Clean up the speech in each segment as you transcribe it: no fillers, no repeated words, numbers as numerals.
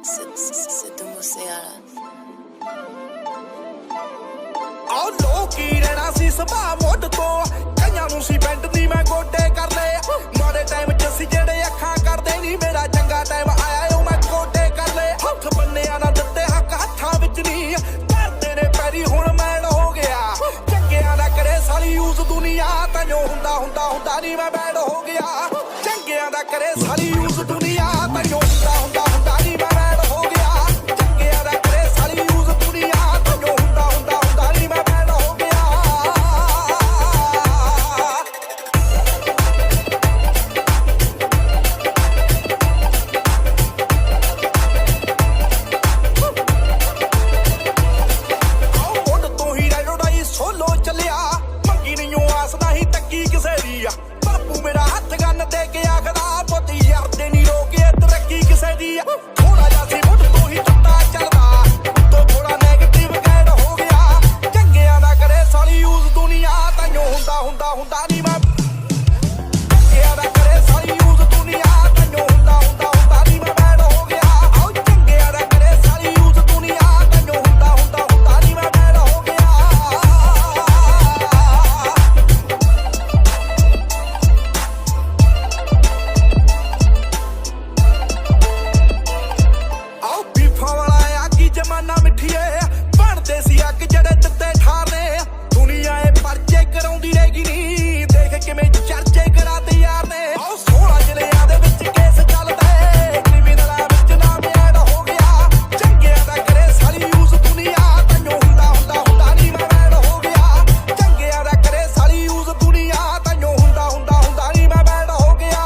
ਸਿੱਧੂ ਮੂਸੇਵਾਲਾ ਆਹ ਲੋਕੀ ਰਹਿਣਾ ਸੀ ਸੁਭਾਅ ਮੁੱਢ ਤੋਂ ਕਈਆਂ ਨੂੰ ਸੀ ਪਿੰਡ ਦੀ ਮੈਂ ਗੋਡੇ ਕਰ ਲਏ ਮਾੜੇ ਟਾਈਮ ਚ ਸੀ ਜਿਹੜੇ ਅੱਖਾਂ ਕਰਦੇ ਨਹੀਂ ਮੇਰਾ ਚੰਗਾ ਟਾਈਮ ਆਇਆ ਉਹ ਮੈਂ ਗੋਡੇ ਕਰ ਲਏ ਹੱਥ ਬੰਨਿਆ ਨਾ ਦਿੱਤੇ ਹੱਕ ਹੱਥਾਂ ਵਿੱਚ ਨਹੀਂ ਕਰਦੇ ਨੇ ਪੈਰੀ ਹੁਣ ਮੈਲ ਹੋ ਗਿਆ ਚੰਗਿਆਂ ਦਾ ਕਰੇ ਸਾਰੀ ਯੂਜ਼ ਦੁਨੀਆ ਤੈਨੂੰ ਹੁੰਦਾ ਨਹੀਂ ਮੈਂ ਬੈਡ ਹੋ ਗਿਆ ਚੰਗਿਆਂ ਦਾ ਕਰੇ ਸਾਰੀ ਯੂਜ਼ ਦੁਨੀਆ ਤੈਨੂੰ ਹੁੰਦਾ ਨਹੀਂ ਮੈਂ ਬੈਡ ਹੋ ਗਿਆ ਚੰਗਿਆਂ ਦਾ ਕਰੇ ਸਾਰੀ ਯੂਜ਼ ਦੁਨੀਆ ਤੈਨੂੰ ਹੁੰਦਾ ਨਹੀਂ ਮੈਂ ਬੈਡ ਹੋ ਗਿਆ ਆਓ ਮੁੱਢ ਤੋਂ ਹੀ ਰੈਡੋਡਾਈ ਸੋਲੋ ਚੱਲਿਆ ਮੰਗੀ ਨਹੀਂ ਆਸ ਨਹੀਂ ਤੱਕੀ ਕਿਸੇ ਦੀ ਆ ਬਾਪੂ ਮੇਰਾ ਹੱਥ ਗੰਨ ਦੇ ਕੇ ਆਖਦਾ ਪੁੱਤ ਯਾਰ ਦੇ ਨਹੀਂ ਰੋਕੇ ਤਰੱਕੀ ਕਿਸੇ ਦੀ ਆ ਥੋੜਾ ਜਿਹਾ ਸੀ ਮੁੱਢ ਤੋਂ ਹੀ ਚੁੱਟਾ ਚੱਲਦਾ ਤੋਂ ਥੋੜਾ ਨੈਗੇਟਿਵ ਗੈਡ ਹੋ ਗਿਆ ਚੰਗਿਆਂ ਦਾ ਕਰੇ ਸਾਰੀ ਯੂਜ਼ ਦੁਨੀਆ ਤੈਨੂੰ ਹੁੰਦਾ ਨਹੀਂ ਮੈਂ ਚੰਗਿਆਂ ਦਾ ਕਰੇ ਸਾਰੀ ਯੂਜ਼ ਦੁਨੀਆ ਤੈਨੂੰ ਹੁੰਦਾ ਨਹੀਂ ਮੈਂ ਬੈਡ ਹੋ ਗਿਆ ਆਓ ਚੰਗਿਆਂ ਦਾ ਕਰੇ ਸਾਰੀ ਯੂਜ਼ ਦੁਨੀਆ ਤੈਨੂੰ ਹੁੰਦਾ ਨਹੀਂ ਮੈਂ ਬੈਡ ਹੋ ਗਿਆ ਆਓ ਬੀਫਾਂ ਵਾਲਾ ਆ ਕੀ ਜਮਾਨਾ ਮਿੱਠੀਏ ਬਣਦੇ ਸੀ ਅੱਗ ਜਿਹੜੇ ਦਿੱਤੇ ਠਾਰਨੇ ਦੁਨੀਆ ਏ ਪਰਚੇ ਕਰਾਉਂਦੀ ਰਹੇਗੀ ਨਹੀਂ ਦੇਖ ਕਿਵੇਂ ਚਰਚੇ ਕਰਾਤੇ ਯਾਰ ਨੇ ਆਓ 16 ਜ਼ਿਲ੍ਹਿਆਂ ਦੇ ਵਿੱਚ ਕੇਸ ਚੱਲਦੇ ਕ੍ਰਿਮੀਨਲਾਂ ਵਿੱਚ ਨਾਮ ਐਡ ਹੋ ਗਿਆ ਚੰਗਿਆਂ ਦਾ ਕਰੇ ਸਾਰੀ ਯੂਜ਼ ਦੁਨੀਆ ਤੈਨੂੰ ਹੁੰਦਾ ਨਹੀਂ ਮੈਂ ਬੈਡ ਹੋ ਗਿਆ ਚੰਗਿਆਂ ਦਾ ਕਰੇ ਸਾਰੀ ਯੂਜ਼ ਦੁਨੀਆ ਤੈਨੂੰ ਹੁੰਦਾ ਨਹੀਂ ਮੈਂ ਬੈਡ ਹੋ ਗਿਆ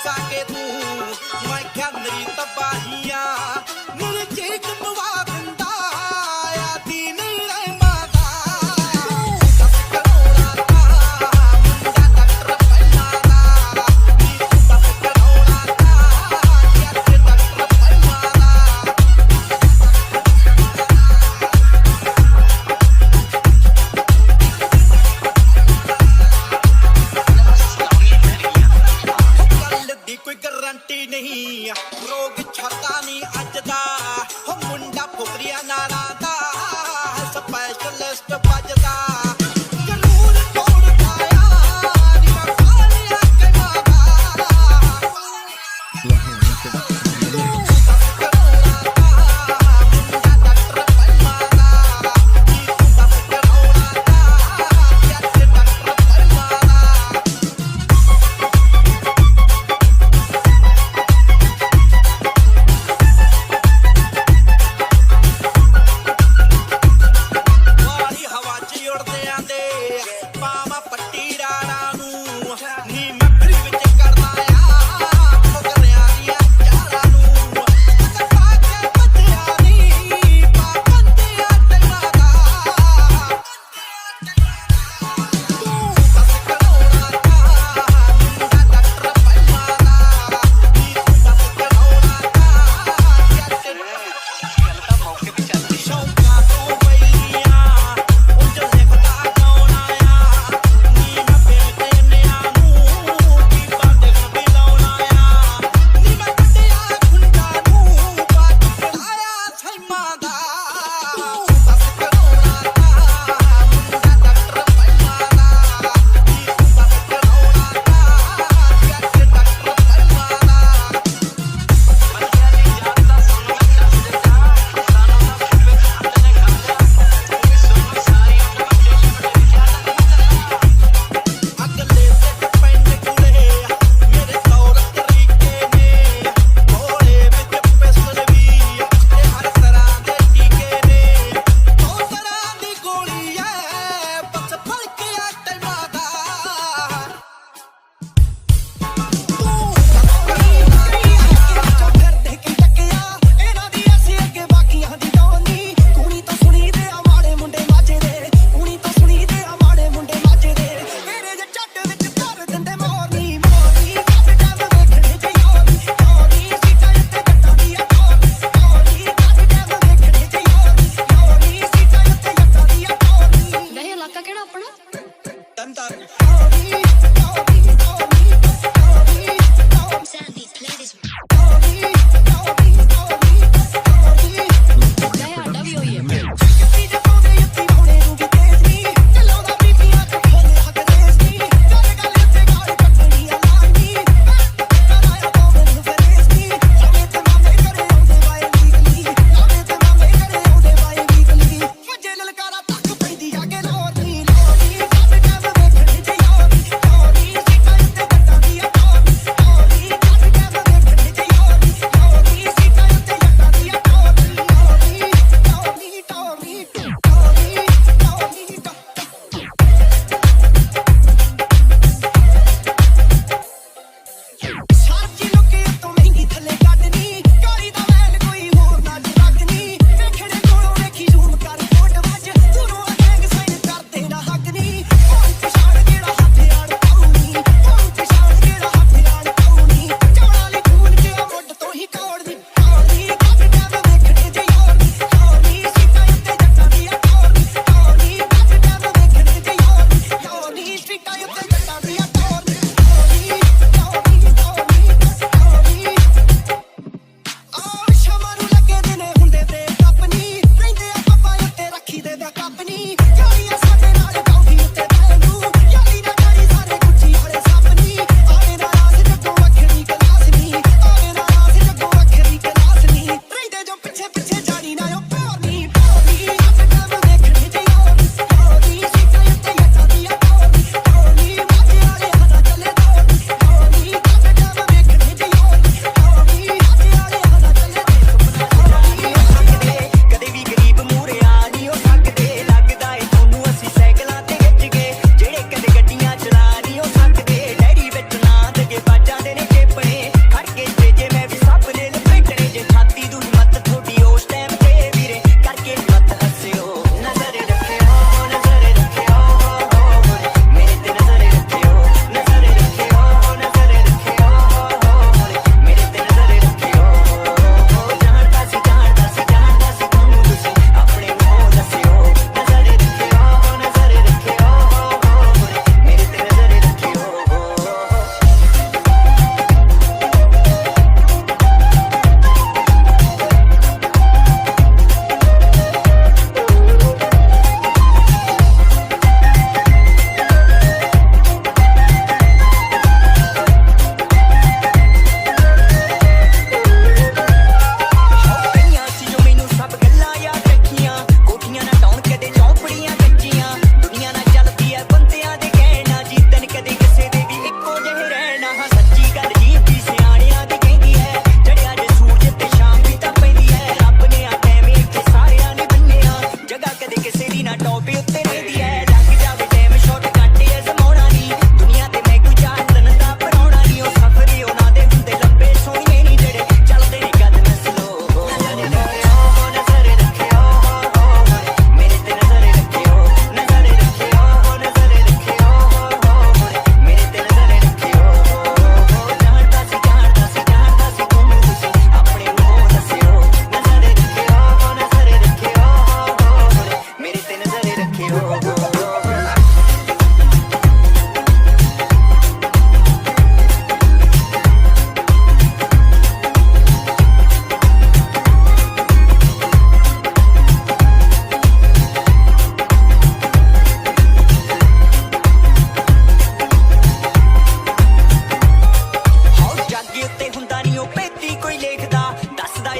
ਦੱਸਾਂ ਕਿ ਤੂੰ ਮੈਂ ਕਿਹਾ ਮੇਰੀ ਤਬਾਹੀਆਂ ਮੇਰੇ ਚੇਕ ਪਵਾ ਦਿੰਦਾ ਆਦੀ ਨਹੀਂ ਰਹਿਮਾ ਦਾ ਤੂੰ 10 ਕਰੋੜਾਂ ਦਾ ਮੁੰਡਾ ਡਾਕਟਰ ਪਹਿਲਾਂ ਦਾ ਨੀ ਤੂੰ 10 ਕਰੋੜਾਂ ਦਾ ਜੱਟ ਡਾਕਟਰ ਪਹਿਲਾਂ ਦਾ ਗੱਲ ਦੀ ਕੋਈ ਗਾਰੰਟੀ ਨਹੀਂ ਰੋਗ ਛਾਤਾ ਨਹੀਂ ਅੱਜ ਦਾ ਹੋ ਮੁੰਡਾ ਫੁਕਰੀਆਂ ਨਾਲਾਂ ਦਾ ਸਪੈਸ਼ਲਿਸਟ ਵੱਜਦਾ ਜ਼ਰੂਰ ਤੋੜਦਾ ਆ ਨੀ ਮੈਂ ਪਾਲਿਆ ਕਨਾ ਦਾ ਤੂੰ 10 ਕਰੋੜਾਂ ਦਾ ਮੁੰਡਾ ਡਾਕਟਰ ਪਹਿਲਾਂ ਦਾ ਨੀ ਤੂੰ 10 ਕਰੋੜਾਂ ਦਾ ਜੱਟ ਡਾਕਟਰ ਪਹਿਲਾਂ ਦਾ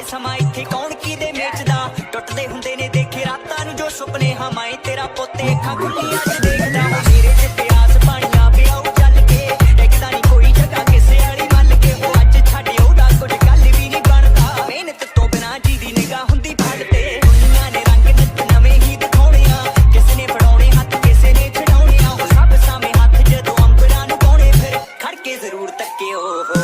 ਸਮਾਂ ਇੱਥੇ ਕੌਣ ਕਿਦੇ ਵੇਚਦਾ ਟੁੱਟਦੇ ਹੁੰਦੇ ਨੇ ਦੇਖੇ ਰਾਤਾਂ ਨੂੰ ਜੋ ਸੁਪਨੇ ਹਮਾਏ ਤੇਰਾ ਪੋਤੇ ਅੱਖਾਂ ਖੁੱਲੀਆਂ ਚ ਦੇਖਦਾ ਮੇਰੇ ਤੇ ਪਿਆਸ ਪਾਣੀਆਂ ਪਿਆਉ ਚੱਲ ਕੇ ਟਿਕਦਾ ਨਹੀਂ ਕੋਈ ਜਗ੍ਹਾ ਕਿਸੇ ਵਾਲੀ ਵੱਲ ਕੇ ਉਹ ਅੱਜ ਛੱਡ ਉਹਦਾ ਕੁਝ ਗੱਲ ਵੀ ਨਹੀਂ ਬਣਦਾ ਮਿਹਨਤ ਤੋਂ ਬਿਨਾਂ ਜਿਹਦੀ ਨਿਗਾਹ ਹੁੰਦੀ ਫੜ ਤੇ ਦੁਨੀਆਂ ਨੇ ਰੰਗ ਨਿੱਤ ਨਵੇਂ ਹੀ ਦਿਖਾਉਣੇ ਆ ਕਿਸੇ ਨੇ ਫੜਾਉਣੇ ਹੱਥ ਕਿਸੇ ਨੇ ਛਡਾਉਣੇ ਆ ਉਹ ਸਭ ਸਾਹਮਣੇ ਹੱਥ ਜਦੋਂ ਅੰਬਰਾਂ ਨੂੰ ਪਾਉਣੇ ਫਿਰ ਖੜ ਕੇ ਜ਼ਰੂਰ ਤੱਕੇ ਉਹ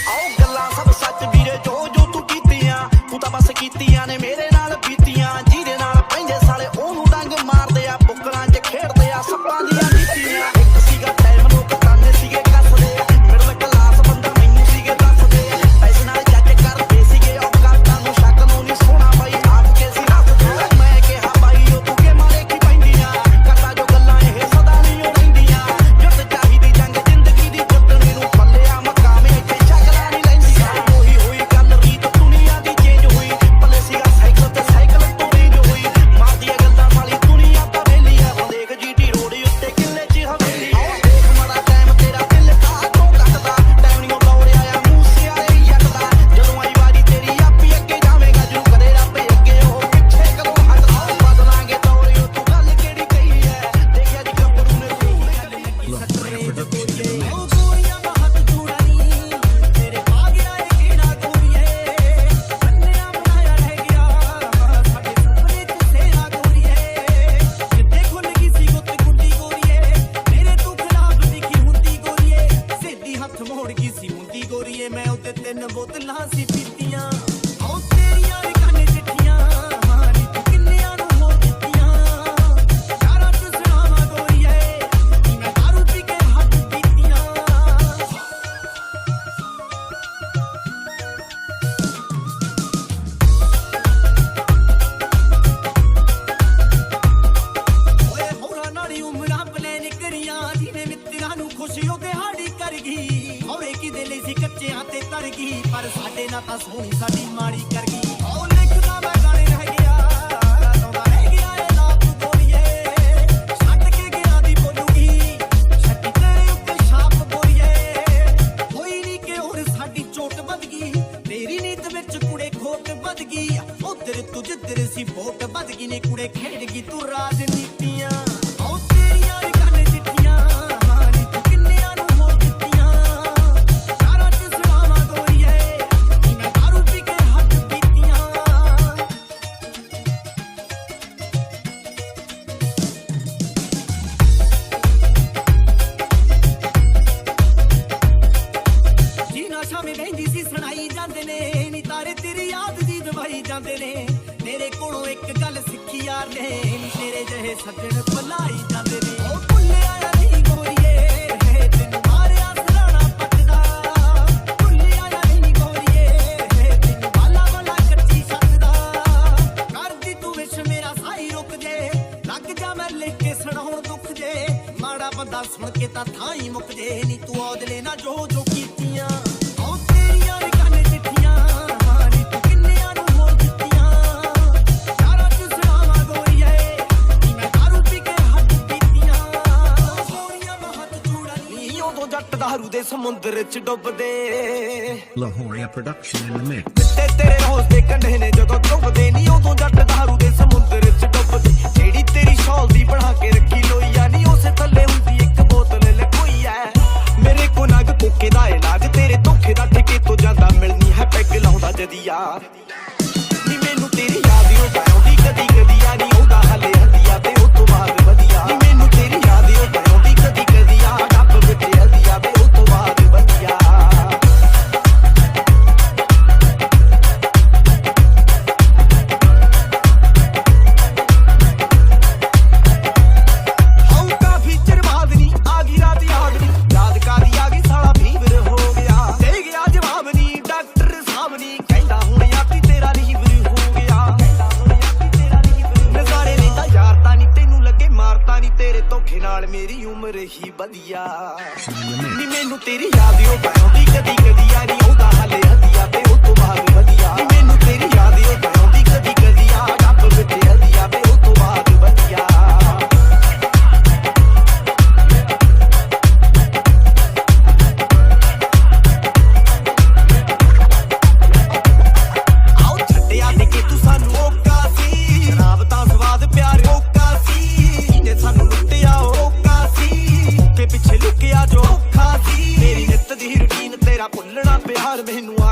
ਆਓ ਗੱਲਾਂ ਸਭ ਸੱਚ ਵੀਰੇ ਜੋ ਜੋ ਤੂੰ ਕੀਤੀਆਂ ਤੂੰ ਤਾਂ ਬਸ ਕੀਤੀਆਂ ਨੇ ਮੇਰੇ ਨਾਲ ਬੀਤੀਆਂ ਜਿਹਦੇ ਨਾਲ ਪੈਂਦੇ ਸਾਲੇ ਉਹਨੂੰ ਡੰਗ ਮਾਰਦੇ ਆ ਬੁੱਕਲਾਂ 'ਚ ਖੇਡਦੇ ਆ ਸੱਪਾਂ ਦੀਆਂ ਨੀਤੀਆਂ ਇੱਕ ਸੀਗਾ ਟਾਈਮ ਲੋਕ ਕਾਨੇ ਸੀਗੇ ਕੱਸਦੇ ਮਿਡਲ ਕਲਾਸ ਬੰਦਾ ਮੈਨੂੰ ਸੀਗੇ ਦੱਸਦੇ ਪੈਸੇ ਨਾਲ ਜੱਜ ਕਰਦੇ ਸੀਗੇ ਔਕਾਤਾਂ ਨੂੰ ਸ਼ੱਕ ਨੂੰ ਨਹੀਂ ਸੋਹਣਾ ਬਾਈ ਆਪ ਕੇ ਸੀ ਰੱਖਦੇ ਮੈਂ ਕਿਹਾ ਬਾਈ ਉਹ ਤੂੰ ਕੇ ਮਾਰੇ ਕੀ ਪੈਂਦੀਆਂ ਕਰਦਾ ਜੋ ਗੱਲਾਂ ਇਹ ਸਦਾ ਨਹੀਂ ਉਹ ਰਹਿੰਦੀਆਂ ਜੁੱਤ ਚਾਹੀਦੀ ਜੰਗ ਜ਼ਿੰਦਗੀ ਦੀ ਜਿੱਤਣੀ ਨੂੰ ਪੱਲਿਆ ਮਕਾਮੇ ਇੱਥੇ ਸ਼ਕਲਾਂ ਨਹੀਂ ਲੈਂਦੀਆਂ ਉਹੀ ਹੋਈ ਗੱਲ ਰੀਤ ਦੁਨੀਆ ਦੀ ਚੇਂਜ ਹੋਈ ਪੱਲੇ ਸੀਗਾ ਸਾਈਕਲ ਤੇ ਸਾਈਕਲ ਤੋਂ ਰੇਂਜ ਹੋਈ ਮਾਰਦੀ ਗੱਲਾਂ ਸਾਲੀ ਦੁਨੀਆ ਤਾਂ ਵੇਲੀ ਆ ਦੇਖ ਜੀਟੀ ਰੋਡ ਉੱਤੇ ਕਿੱਲੇ 'ਚ ਹਵੇਲੀ ਦੇਖ ਮਾੜਾ ਟਾਈਮ ਤੇਰਾ ਦਿਲ ਕਾਹਤੋਂ ਕੱਟਦਾ ਟਾਈਮ ਨਹੀਂ ਦੌੜਿਆ ਆ ਮੂਸੇ ਵਾਲੇ ਯੱਕਦਾ ਜਦੋਂ ਆਈ ਵਾਰੀ ਤੇਰੀ ਆਪੀ ਅੱਗੇ ਜਾਵੇਂਗਾ ਜੂ ਕਰੇ ਰੱਬ ਅੱਗੇ ਉਹ ਪਿੱਛੇ ਕਦੋਂ ਹਟਦਾ ਬਦਲਾਂਗੇ ਦੌੜਿਓ ਤੂੰ ਗੱਲ ਕਿਹੜੀ ਕਹੀ ਹੈ ਦੇਖਿਆ ਜੀ ਗੱਭਰੂ ਨੇ ਸੂਲ ਉਹ ਗੋਰੀਆਂ ਬਹੁਤ ਚੂੜਾਨੀ ਤੇਰੇ ਆ ਗਿਆ ਏ ਕਿਹੜਾ ਗੋਰੀਏ ਬੰਨਿਆ ਬਣਾਇਆ ਰਹਿ ਗਿਆ ਸਾਡੇ ਸੁਪਨੇ 'ਚ ਸੇਰਾ ਗੋਰੀਏ ਕਿੱਥੇ ਖੁੱਲ ਗਈ ਸੀ ਗੁੱਤ ਗੁੰਡੀ ਗੋਰੀਏ ਮੇਰੇ ਤੂੰ ਖਿਲਾਫ ਦਿਖੀ ਹੁੰਦੀ ਗੋਰੀਏ ਸਿੱਧੀ ਹੱਥ ਮੋੜ ਗਈ ਸੀ ਹੁੰਦੀ ਗੋਰੀਏ ਮੈਂ ਉੱਤੇ 3 ਬੋਤਲਾਂ ਸੀ ਪੀਤੀਆਂ ਉਹ ਤੇਰੀਆਂ ਵੀ ਕੰਨ ਚਿੱਠੀਆਂ ਮਾਰੀ ਤੂੰ ਕਿੰਨਿਆਂ ਨੂੰ ਹੋਰ ਦਿੱਤੀਆਂ ਯਾਰਾਂ 'ਚ ਸੁਣਾਵਾਂ ਗੋਰੀਏ ਨੀ ਮੈਂ ਦਾਰੂ ਪੀ ਕੇ ਹੱਥ ਪੀਤੀਆਂ ਓਏ ਹੋਰਾਂ ਨਾਲੀ ਉਮਰਾਂ ਪਲੈਨ ਕਰੀਆਂ ਜਿਹਨੇ ਮਿੱਤਰਾਂ ਨੂੰ ਖੁਸ਼ੀ ਉਹ ਦਿਹਾੜੀ ਕਰ ਗਈ ਹੋਰੇ ਕਿਦੇ ਲਈ ਸੀ ਕੱਚਿਆਂ ਤੇ ਤਰ ਗਈ ਪਰ ਸਾਡੇ ਨਾਲ ਤਾਂ ਸੋਹਣੀ ਸਾਡੀ ਮਾੜੀ ਕਰ ਗਈ ਉਹ ਲਿਖਦਾ ਮੈਂ ਗਾਣੇ ਰਹਿ ਗਿਆ ਲਾਉਂਦਾ ਰਹਿ ਗਿਆ ਏ ਲਾਪ ਗੋਰੀਏ ਛੱਡ ਕੇ ਗਿਆ ਦੀ ਬੋਲੂਗੀ ਛੱਡੀ ਤੇਰੇ ਉੱਤੇ ਛਾਪ ਗੋਰੀਏ ਹੋਈ ਨਹੀਂ ਕਿ ਹੋਰ ਸਾਡੀ ਚੋਟ ਵੱਧ ਗਈ ਤੇਰੀ ਨੀਤ ਵਿੱਚ ਕੁੜੇ ਖੋਟ ਵੱਧ ਗਈ ਉਧਰ ਤੂੰ ਜਿੱਧਰ ਸੀ ਵੋਟ ਵੱਧ ਗਈ ਨੇ ਕੁੜੇ ਖੇਡ ਗਈ ਤੂੰ ਰਾਜਨੀਤੀਆਂ ਉਹ ਤੇਰੀਆਂ ਵੀ ਕੰਨ ਚਿੱਠੀਆਂ ਮਾਰੀ ਤੂੰ ਕਿੰਨਿਆਂ ਨੂੰ ਹੋਰ ਦਿੱਤੀਆਂ ਯਾਰਾਂ 'ਚ ਸੁਣਾਵਾਂ ਗੋਰੀਏ ਨੀ ਮੈਂ ਦਾਰੂ ਪੀ ਕੇ ਹੱਥ ਪੀਤੀਆਂ ਜੀ ਨਸ਼ਾ ਮੇ ਬਹਿੰਦੀ ਸੀ ਸੁਣਾਈ ਜਾਂਦੇ ਨੇ ਨੀ ਤਾਰੇ ਤੇਰੀ ਯਾਦ ਦੀ ਦਵਾਈ ਜਾਂਦੇ ਨੇ ਤੇਰੇ ਕੋਲੋਂ ਇੱਕ ਗੱਲ ਸਿੱਖੀ ਯਾਰ ਨੇ ਨੀ ਤੇਰੇ ਜਿਹੇ ਸੱਜਣ ਭੁਲਾਈ ਜਾਂਦੇ ਨੇ ਉਹ ਭੁੱਲਿਆ ਨਹੀਂ ਗੋਰੀਏ ਤੈਨੂੰ ਮਾਰਿਆ ਸਰਾਣਾ ਪੱਟਦਾ ਭੁੱਲਿਆ ਨਹੀਂ ਗੋਰੀਏ ਤੈਨੂੰ ਬਾਲਾ ਵਾਲਾ ਕੱਚੀ ਛੱਡਦਾ ਕਰਦੀ ਤੂੰ ਵਿਸ਼ ਮੇਰਾ ਸਾਈ ਰੁਕ ਜੇ ਲੱਗ ਜਾ ਮੈਂ ਲਿਖ ਕੇ ਸੁਣਾਉਣ ਦੁੱਖ ਜੇ ਮਾੜਾ ਬੰਦਾ ਸੁਣ ਕੇ ਤਾਂ ਥਾਂ ਹੀ ਮੁੱਕ ਜੇ ਨੀ ਤੂੰ ਔਦਲੇ ਨਾ ਜੋ ਜੋ ਕੀਤੀਆਂ ਉਹ ਤੇਰੀਆਂ ਵੀ ਕੰਨ ਚਿੱਠੀਆਂ ਮਾਰੀ ਤੂੰ ਕਿੰਨਿਆਂ ਨੂੰ ਹੋਰ ਦਿੱਤੀਆਂ ਯਾਰਾਂ 'ਚ ਸੁਣਾਵਾਂ ਗੋਰੀਏ ਨੀ ਮੈਂ ਦਾਰੂ ਪੀ ਕੇ ਹੱਥ ਪੀਤੀਆਂ ਗੋਰੀਆਂ ਬਹੁਤ ਚੂੜਾਨੀ ਉਦੋਂ ਜੱਟ ਦਾਰੂ ਦੇ ਸਮੁੰਦਰ 'ਚ ਡੁੱਬਦੇ Lahoria production in the mix. ਤੇ ਤੇਰੇ ਹੌਸ ਦੇ ਕੰਢੇ ਨੇ ਜਦੋਂ ਡੁੱਬਦੇ ਨੀ ਉਦੋਂ ਜੱਟ ਦਾਰੂ ਦੇ ਸਮੁੰਦਰ 'ਚ ਡੁੱਬਦੇ ਜਿਹੜੀ ਤੇਰੀ ਸ਼ੌਲ ਦੀ ਬਣਾ ਕੇ ਰੱਖੀ ਲੋਈ ਆ ਨੀ ਉਸੇ ਥੱਲੇ ਹੁੰਦੀ ਇੱਕ ਬੋਤਲ ਲਕੋਈ ਐ ਮੇਰੇ ਕੋ ਨਗ ਕੋਕੇ ਦਾ ਇਲਾਜ ਤੇਰੇ ਧੋਖੇ ਦਾ ਠੇਕੇ ਤੋਂ ਜਾਂਦਾ ਮਿਲਣੀ ਹੈ ਪੈਗ ਲਾਉਂਦਾ ਜਦੀਆ ਨੀ ਮੈਨੂੰ ਤੇਰੀ ਯਾਦ ਓ ਆਉਂਦੀ ਕਦੀ ਕਦੀ ਆ ਨੀ ਉਹਦਾ ਹਲੇ ਹੱਦੀਆਂ ਤੇ ਉਹ ਤੋਂ ਬਾਅਦ ਵਧੀਆ ਨੀ ਮੈਨੂੰ ਤੇਰੀ ਯਾਦ ਓ ਆਉਂਦੀ ਕਦੀ ਕਦੀ ਆ ਡੱਬ ਵਿੱਚ ਹੱਦੀਆਂ ਤੇ ਉਹ ਤੋਂ ਬਾਅਦ ਵਧੀਆ ਮੇਰੀ ਉਮਰ ਹੀ ਵਧੀਆ ਨੀ ਮੈਨੂੰ ਤੇਰੀ ਯਾਦ ਓ ਆਉਂਦੀ ਕਦੀ ਕਦੀ ਆ ਨੀ ਉਹਦਾ ਹਲੇ ਹੱਦੀਆਂ ਤੇ ਉਹ ਤੋਂ ਬਾਅਦ ਵਧੀਆ ਨੀ ਮੈਨੂੰ ਤੇਰੀ ਯਾਦ ਓ ਆਉਂਦੀ ਕਦੀ ਕਦੀ ਆ ਡੱਬ ਵਿੱਚ ਹੱਦੀਆਂ ਤੇ ਉਹ ਤੋਂ ਬਾਅਦ ਵਧੀਆ ਆਉ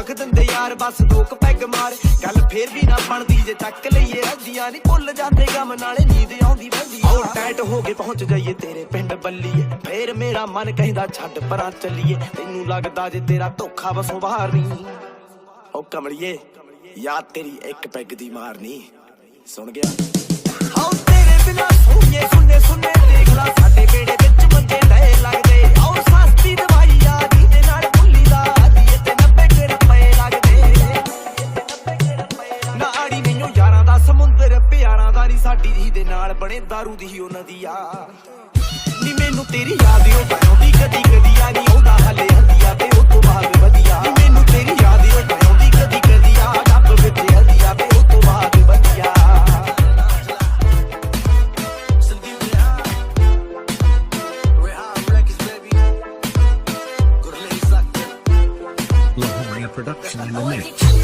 ਰੱਖ ਦਿੰਦੇ ਯਾਰ ਬਸ ਦੋ ਕੁ ਪੈਗ ਮਾਰ ਗੱਲ ਫੇਰ ਵੀ ਨਾ ਬਣਦੀ ਜੇ ਚੱਕ ਲਈਏ ਅੱਧੀਆਂ ਨਹੀਂ ਭੁੱਲ ਜਾਂਦੇ ਗਮ ਨਾਲੇ ਨੀਂਦ ਆਉਂਦੀ ਰਹਿੰਦੀ ਆ ਟਾਈਟ ਹੋ ਕੇ ਪਹੁੰਚ ਜਾਈਏ ਤੇਰੇ ਪਿੰਡ ਬੱਲੀਏ ਫੇਰ ਮੇਰਾ ਮਨ ਕਹਿੰਦਾ ਛੱਡ ਪਰਾਂ ਚੱਲੀਏ ਤੈਨੂੰ ਲੱਗਦਾ ਜੇ ਤੇਰਾ ਧੋਖਾ ਵਸੋਂ ਬਾਹਰ ਨਹੀਂ ਓ ਕਮਲੀਏ ਯਾਦ ਤੇਰੀ ਇੱਕ ਪੈਗ ਦੀ ਮਾਰਨੀ ਸੁਣ ਗਿਆ ਆਓ ਤੇਰੇ ਬਿਨਾ ਸੋਹਣੇ ਸੁਣਨੇ ਸੁਣਨੇ ਦੇਖ ਲਾ ਸਾਡੇ ਬੇੜੇ ਵਿੱਚ ਮੰਜੇ ਡਏ ਲੱਗਦੇ ਆਓ ਸਸਤੀ ਦਵਾਈ ਆ ਜਿਹਦੇ ਨਾਲ ਭੁੱਲੀ ਦਾ ਦੀਏ ਤੇ 90 ਰੁਪਏ ਲੱਗਦੇ ਨਾੜੀ ਮੈਨੂੰ ਯਾਰਾਂ ਦਾ ਸਮੁੰਦਰ ਪਿਆਰਾਂ ਦਾ ਨਹੀਂ ਸਾਡੀ ਜੀ ਦੇ ਨਾਲ ਬਣੇ ਦਾਰੂ ਦੀ ਉਹ ਨਦੀ ਆ ਨੀ ਮੈਨੂੰ ਤੇਰੀ ਯਾਦ ਓ ਆਉਂਦੀ ਕਦੀ ਕਦੀ ਆ ਨਹੀਂ ਆਉਂਦਾ ਹਲੇ ਹੰਦੀਆਂ ਤੇ ਉਹ ਤੋਂ ਬਾਅਦ ਵਧੀਆ ਨੀ ਮੈਨੂੰ ਤੇਰੀ ਯਾਦ ਓ ਆਉਂਦੀ ਕਦੀ ਕਦੀ ਆ ਰੱਬ ਵਿੱਚ ਹੰਦੀਆਂ ਤੇ ਉਹ ਤੋਂ ਬਾਅਦ ਵਧੀਆ Lahore production in the mix.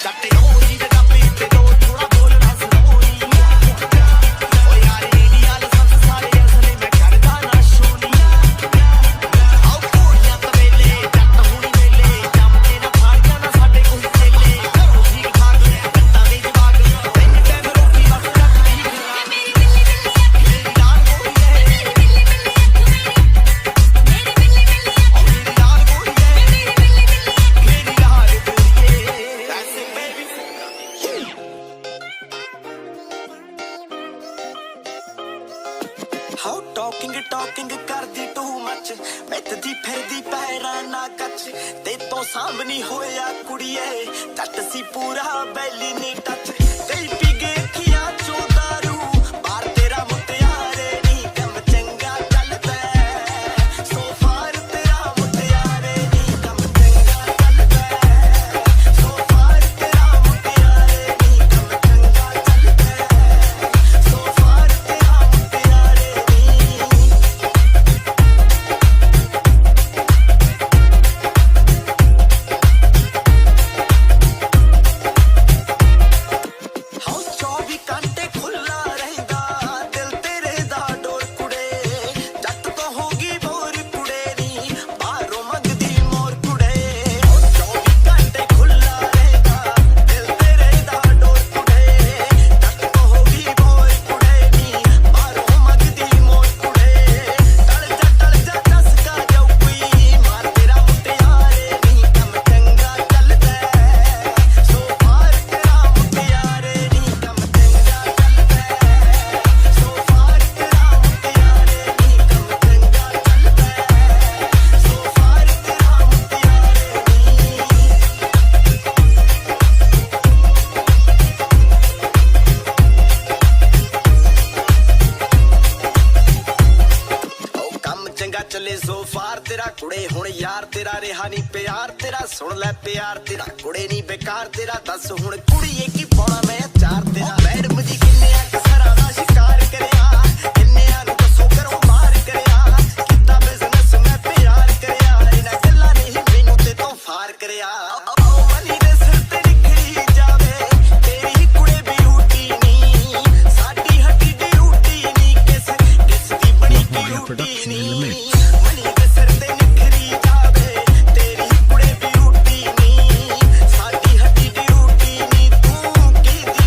ਜੱਟ ਹੋਈ ਜਗਾ ਪੀਤੇ ਦੋ ਥੋੜਾ ਬੋਲਣਾ ਸੁਣੋਈ ਓ ਯਾਰ ਇੰਡੀਆ ਲਾਇਸੈਂਸ ਸਾਰੇ ਅਸਲੇ ਮੈਂ ਕਰਦਾ ਨਾ ਸ਼ੋਨੀ ਆਓ ਪੂਰੀਆਂ ਤਵੇਲੇ ਜੱਟ ਹੁਣੀ ਵੇਲੇ ਜੰਮ ਕੇ ਨਾ ਫਾੜੀਆਂ ਨਾ ਸਾਡੇ ਕੋਈ ਚੇਲੇ ਘਰੋਂ ਠੀਕ ਠਾਕ ਜੱਟਾਂ ਦੇ ਜਵਾਕ ਇੰਨੇ ਟਾਈਮ ਰੋਕੀ ਬਸ ਰੱਖਦੀ ਮੇਰੀ ਲਾਲ ਗੋਰੀ ਹਾਉ ਟਾਕਿੰਗ ਕਰਦੀ ਟੂ ਮੱਚ ਮੈਥਦੀ ਫਿਰਦੀ ਪੈਰਾਂ ਨਾ ਕੱਚ ਤੇ ਤੋਂ ਸਾਹਮਣੀ ਹੋਇਆ ਕੁੜੀਏ ਟੱਟ ਸੀ ਪੂਰਾ ਬੈਲੀ ਨੀ ਟੱਚ ਕਈ ਪੀ ਗਏ ਅੱਖੀਆਂ ਚੋਂ ਦਾਰੂ ਬਾਹਰ ਤੇਰਾ ਮੁਟਿਆਰੇ ਨੀ ਕੰਮ ਚੰਗਾ ਚੱਲਦਾ ਸੋ ਫਾਰ ਤੇਰਾ ਮੁਟਿਆਰੇ ਨੀ ਕੰਮ ਚੰਗਾ ਚੱਲਦਾ ਸੋ ਫਾਰ ਤੇਰਾ ਮੁਟਿਆਰੇ ਨੀ ਕੰਮ ਚੰਗਾ ਚੱਲਦਾ ਸੋ ਫਾਰ ਤੇਰਾ ਮੁਟਿਆਰੇ ਨੀ ਹਾਉ 24 ਘੰਟੇ ਖੁੱਲਾ ਰਹਿੰਦਾ ਦਿਲ ਤੇਰੇ ਦਾ ਡੋਰ ਕੁੜੇ ਜੱਟ ਤੋਂ ਹੋ ਗਈ ਬੋਰ ਕੁੜੇ ਨੀ ਬਾਹਰੋਂ ਮੰਗਦੀ ਮੋਰ ਕੁੜੇ 24 ਘੰਟੇ ਖੁੱਲਾ ਰਹਿੰਦਾ ਦਿਲ ਤੇਰੇ ਦਾ ਡੋਰ ਕੁੜੇ ਜੱਟ ਤੋਂ ਹੋ ਗਈ ਬੋਰ ਕੁੜੇ ਨੀ ਬਾਹਰੋਂ ਮੰਗਦੀ ਮੋਰ ਕੁੜੇ ਟਲ ਜਾ ਟਸਕਾ ਜਾਊ ਕੋਈ ਮਾਰ ਤੇਰਾ ਮੁਟਿਆਰੇ ਨੀ ਕੰਮ ਚੰਗਾ ਚੱਲਦਾ ਸੋ ਫਾਰ ਤੇਰਾ ਮੁਟਿਆਰੇ ਨੀ ਕੰਮ ਚੰਗਾ ਚੱਲਦਾ ਸੋ ਫਾਰ ਤੇਰਾ ਮੁਟਿਆਰੇ ਨੀ ਕੰਮ ਚੰਗਾ ਚੱਲਦਾ ਸੋ ਫਾਰ ਤੇਰਾ ਓ ਕੰਮ ਚੰਗਾ ਚੱਲੇ ਸੋ ਫਾਰ ਤੇਰਾ ਕੁੜੇ ਹੁਣ ਯਾਰ ਤੇਰਾ ਰਿਹਾ ਨੀ ਪਿਆਰ ਤੇਰਾ ਸੁਣ ਲੈ ਪਿਆਰ ਤੇਰਾ ਕੁੜੇ ਨੀ ਬੇਕਾਰ ਤੇਰਾ ਦੱਸ ਹੁਣ ਕੁੜੀਏ ਕੀ ਪਾਉਣਾ ਮੈਂ ਅਚਾਰ ਤੇਰਾ ਮੈਡਮ ਜੀ ਕਿੰਨੇ ਅਕਸਰਾਂ ਦਾ ਸ਼ਿਕਾਰ ਕਰਿਆ ਕਿੰਨਿਆਂ ਨੂੰ ਦੱਸੋ ਕਰੋ ਮਾਰ ਕਰਿਆ ਕੀਤਾ ਬਿਜ਼ਨਸ ਮੈਂ ਪਿਆਰ ਕਰਿਆ ਇਹਨਾਂ ਗੱਲਾਂ ਨਹੀਂ ਮੈਨੂੰ ਤੇ ਤੋਂ ਫਾਰ ਕਰਿਆ ਓ ਮਨੀ ਦੇ ਸਿਰ ਤੇ ਨਿਕਲੀ ਜਾਵੇ ਤੇਰੀ ਕੁੜੇ ਬਿਊਟੀ ਨੀ ਸਾਡੀ ਹੱਡੀ ਡਿਊਟੀ ਨੀ ਕਿਸ ਦੀ ਬਣੀ Maya production in the mix. Money ਦੇ ਸਿਰ ਤੇ ਨਿਕਲੀ ਜਾਵੇ ਤੇਰੀ ਕੁੜੇ ਬਿਊਟੀ ਨੀ ਸਾਡੀ ਹੱਡੀ ਡਿਊਟੀ ਨੀ ਤੂੰ ਕੀ ਦੀ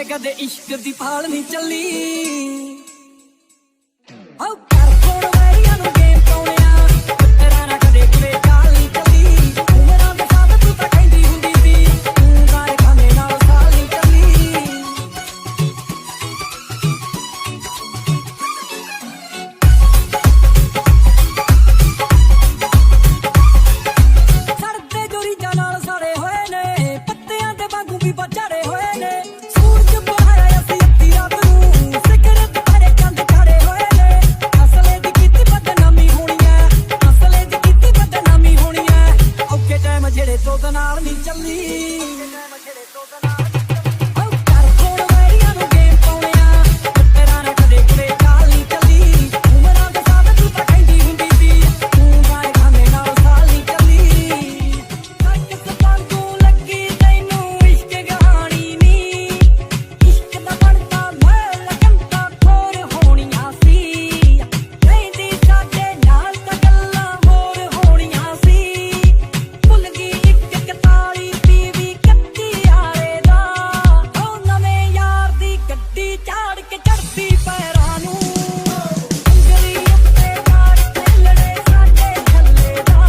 ਜੇ ਕਦੇ ਇਸ਼ਕ ਦੀ ਫਾਲ ਨਹੀਂ ਚੱਲੀ ਆਉ ਕਰ ਫੋਨ ਵੈਰੀਆਂ ਨੂੰ ਗੇਮ ਪਾਉਣਿਆ ਤੇਰਾ ਨਾ ਕਦੇ ਕਿਵੇਂ ਚਾਲ ਨਹੀਂ ਚੱਲੀ ਉਮਰਾਂ ਦੇ ਸਾਥ ਤੂੰ ਤਾਂ ਕਹਿੰਦੀ ਹੁੰਦੀ ਸੀ ਤੂੰ ਗਾਏ ਖਾਣੇ ਨਾਲ ਸਾਲ ਨਹੀਂ ਚੱਲੀ ਸੜਦੇ ਜੋਰੀ ਨਾਲ ਸਾਰੇ ਹੋਏ ਨੇ ਪੱਤਿਆਂ ਦੇ ਵਾਂਗੂ ਵੀ ਬਚਾਰੇ ਹੋਏ ਨੇ ਸੂਰਜ ਬਹਾਇਆ ਅਸੀਂ ਅੱਧੀ ਰਾਤ ਨੂੰ ਸਿਕੜੇ ਦੁਪਹਿਰੇ ਚੰਦ ਖੜੇ ਹੋਏ ਨੇ ਅਸਲੇ ਦੀ ਕੀਤੀ ਬਦਨਾਮੀ ਹੋਣੀ ਐ ਅਸਲੇ ਦੀ ਕੀਤੀ ਬਦਨਾਮੀ ਹੋਣੀ ਐ ਔਖੇ ਟਾਈਮ ਜਿਹੜੇ ਤੋਦ ਨਾਲ ਨਹੀਂ ਚੱਲੀ ਆਉ ਕਰ ਫੋਨ ਵੈਰੀਆਂ ਨੂੰ ਗੇਮ ਪਾਉਣਿਆ ਤੇਰਾ ਨਾ ਕਦੇ ਕਿਵੇਂ ਚਾਲ ਨਹੀਂ ਚੱਲੀ ਉਮਰਾਂ ਦੇ ਸਾਥ ਤੂੰ ਤਾਂ ਕਹਿੰਦੀ ਹੁੰਦੀ ਸੀ ਤੂੰ ਗਾਏ ਖਾਣੇ ਨਾਲ ਸਾਲ ਨਹੀਂ ਚੱਲੀ ਕਿਸ ਵਾਂਗੂ ਲੱਗੀ ਤੈਨੂੰ ਇਸ਼ਕ ਕਹਾਣੀ ਨੀ ਇਸ਼ਕ ਦਾ ਬਣਦਾ ਮੈਂ ਲਗੰਦਾ ਥੋਰ ਹੋਣੀਆਂ ਸੀ ਰਹਿੰਦੀ ਸਾਡੇ ਨਾਲ ਤਾਂ ਗੱਲਾਂ ਹੋਰ ਹੋਣੀਆਂ ਸੀ ਭੁੱਲ ਗਈ ਇੱਕ 41 ਵੀਹ 31 ਯਾਰੇ ਦਾ ਉਹ ਨਵੇਂ ਯਾਰ ਦੀ ਗੱਡੀ ਝਾੜ ਕੇ ਚੜਦੀ ਪੈਰਾਂ ਨੂੰ ਉਂਗਲੀ ਉੱਤੇ ਮਾਰ ਕੇ ਲੜੇ ਸਾਡੇ ਥੱਲੇ ਦਾ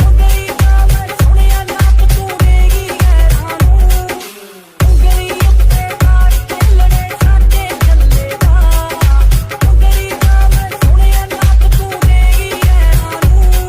ਉਂਗਲੀ ਦਾ ਮੈਂ ਸੁਣਿਆ ਨਾਪ ਤੂੰ ਦੇਗੀ ਗੈਰਾਂ ਨੂੰ ਉਂਗਲੀ ਉੱਤੇ ਮਾਰ ਕੇ ਲੜੇ ਸਾਡੇ ਥੱਲੇ ਦਾ ਉਂਗਲੀ ਦਾ ਮੈਂ ਸੁਣਿਆ ਨਾਪ ਤੂੰ ਦੇਗੀ ਗੈਰਾਂ ਨੂੰ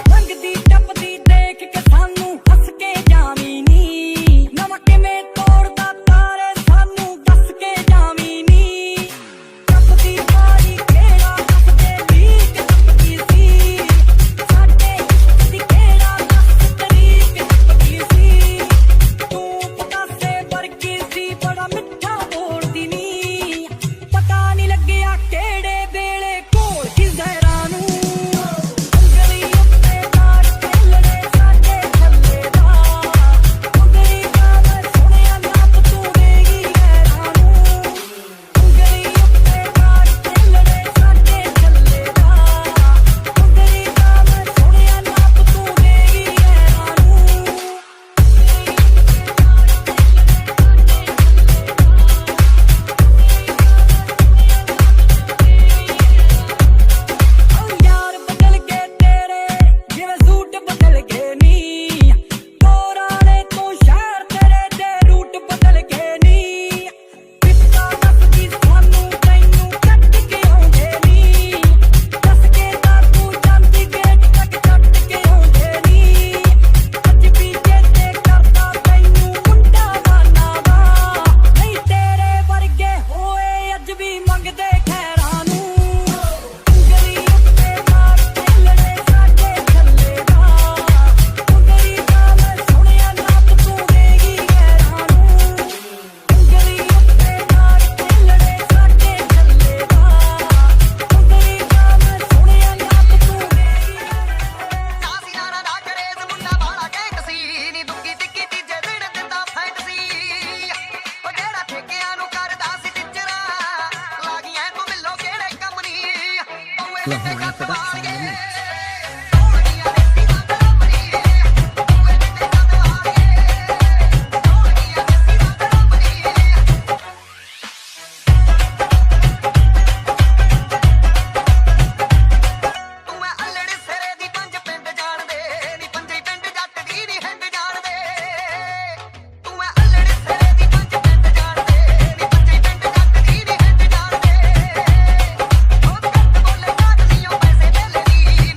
ਲੰਘਦੀ ਟੱਪਦੀ ਦੇਖ ਕੇ ਸਾਨੂੰ ਹੱਸ ਕੇ ਜਾਵੀਂ ਨੀ ਨਵਾਂ ਕਿਵੇਂ ਤੋੜਦਾ ਤਾਰੇ ਸਾਨੂੰ ਦੱਸ ਕੇ ਜਾਵੀਂ ਨੀ ਟੱਪਦੀ ਮਾਰੀ ਕਿਹੜਾ ਹੱਸਦੇ ਲੀਕ ਟੱਪਦੀ ਸੀ ਸਾਡੇ ਇਸ਼ਕ ਦੀ ਕਿਹੜਾ 10 ਤਰੀਕ ਟੱਪਦੀ ਸੀ ਤੂੰ ਪਤਾਸੇ ਵਰਗੀ ਸੀ ਬੜਾ ਮਿੱਠਾ ਬੋਲਦੀ ਨੀ ਪਤਾ ਨਹੀਂ ਲੱਗਿਆ ਕਿਹੜੇ ਵੇਲੇ ਘੋਲ ਗਈ ਜ਼ਹਿਰਾਂ ਨੂੰ ਉਂਗਲੀ ਉੱਤੇ ਮਾਰ ਕੇ ਲੜੇ ਸਾਡੇ ਥੱਲੇ ਦਾ ਉਂਗਲੀ ਦਾ ਮੈਂ ਸੁਣਿਆ ਨਾਪ ਤੂੰ ਦੇਗੀ ਗੈਰਾਂ ਨੂੰ ਉਂਗਲੀ ਉੱਤੇ ਮਾਰ ਕੇ ਲੜੇ ਸਾਡੇ ਥੱਲੇ ਦਾ ਉਂਗਲੀ ਦਾ ਮੈਂ ਸੁਣਿਆ ਨਾਪ ਤੂੰ ਦੇਗੀ ਗੈਰਾਂ ਨੂੰ ਓ ਯਾਰ ਬਦਲ ਗਏ ਤੇਰੇ ਜਿਵੇਂ ਸੂਟ ਬਦਲ ਗਏ ਨੀ ਕੋਰਾਲੇ ਤੋਂ ਸ਼ਹਿਰ ਤੇਰੇ ਦੇ ਰੂਟ ਬਦਲ ਗਏ ਨੀ ਪਿੱਤਾ ਦੱਸਦੀ ਸਾਨੂੰ ਤੈਨੂੰ ਕੱਟ ਕੇ ਆਉਂਦੇ ਨੀ ਦੱਸ ਕੇ ਤਾਂ ਤੂੰ ਜਾਂਦੀ ਗੇਟ ਤੱਕ ਛੱਡ ਕੇ ਆਉਂਦੇ ਨੀ ਅੱਜ ਵੀ ਚੇਤੇ ਕਰਦਾ ਤੈਨੂੰ ਮੁੰਡਾ ਮਾਨਾ ਵਾ ਨਹੀਂ ਤੇਰੇ ਵਰਗੇ ਹੋਏ ਅੱਜ ਵੀ ਮੰਗਦੇ ਖੈਰਾਂ ਨੂੰ ਉਂਗਲੀ ਉੱਤੇ ਮਾਰ ਕੇ ਲੜੇ ਸਾਡੇ ਥੱਲੇ ਦਾ ਉਂਗਲੀ ਦਾ ਮੈਂ ਸੁਣਿਆ ਨਾਪ ਤੂੰ ਦੇਗੀ ਗੈਰਾਂ ਨੂੰ ਉਂਗਲੀ ਉੱਤੇ ਮਾਰ ਕੇ ਲੜੇ ਸਾਡੇ ਥੱਲੇ ਦਾ ਉਂਗਲੀ ਦਾ ਮੈਂ ਸੁਣਿਆ ਨਾਪ ਤੂੰ ਦੇਗੀ ਸਾਸੀ ਨਾਰਾ ਨਾ ਕਰੇ ਜ਼ਮੁੰਨਾ ਵਾਲਾ ਕੈਂਕ ਸੀ ਨੀ ਦੁੱਕੀ ਟਿੱਕੀ ਤੀਜੇ ਦਿਨ ਦਿੰਦਾ ਫੈਂਟਸੀ ਉਹ ਜਿਹੜਾ ਠੇਕਿਆਂ ਨੂੰ ਕਰਦਾ ਸੀ ਟਿੱਚਰਾ ਲਾਗੀਆਂ ਤੂੰ ਮਿਲੋ ਕਿਹੜੇ ਕੰਮ ਨਹੀਂ ਓਏ ਤੇ ਕੱਟ ਵਾਲੀਏ ਸੋਹਣੀਆਂ ਦੇ ਸੀਨਾ ਤਲਮਰੀ ਓਏ ਤੇ ਕੱਟ ਵਾਲੀਏ ਸੋਹਣੀਆਂ ਦੇ ਸੀਨਾ ਤਲਮਰੀ ਤੂੰ ਮੈਂ ਅਲੜੇ ਸਿਰੇ ਦੀ ਪੰਜ ਪਿੰਡ ਜਾਣਦੇ ਨੀ ਪੰਜੇ ਪਿੰਡ ਜੱਟ ਦੀ ਨੀ ਹਿੰਦ ਜਾਣਦੇ ਤੂੰ ਮੈਂ ਅਲੜੇ ਸਿਰੇ ਦੀ ਪੰਜ ਪਿੰਡ ਜਾਣਦੇ ਨੀ ਪੰਜੇ ਪਿੰਡ ਜੱਟ ਦੀ ਨੀ ਹਿੰਦ ਜਾਣਦੇ ਉਹ ਕੱਟ ਬੋਲੇ ਕਾਟ ਲੀਓ ਪੈਸੇ ਲੈ ਲਈ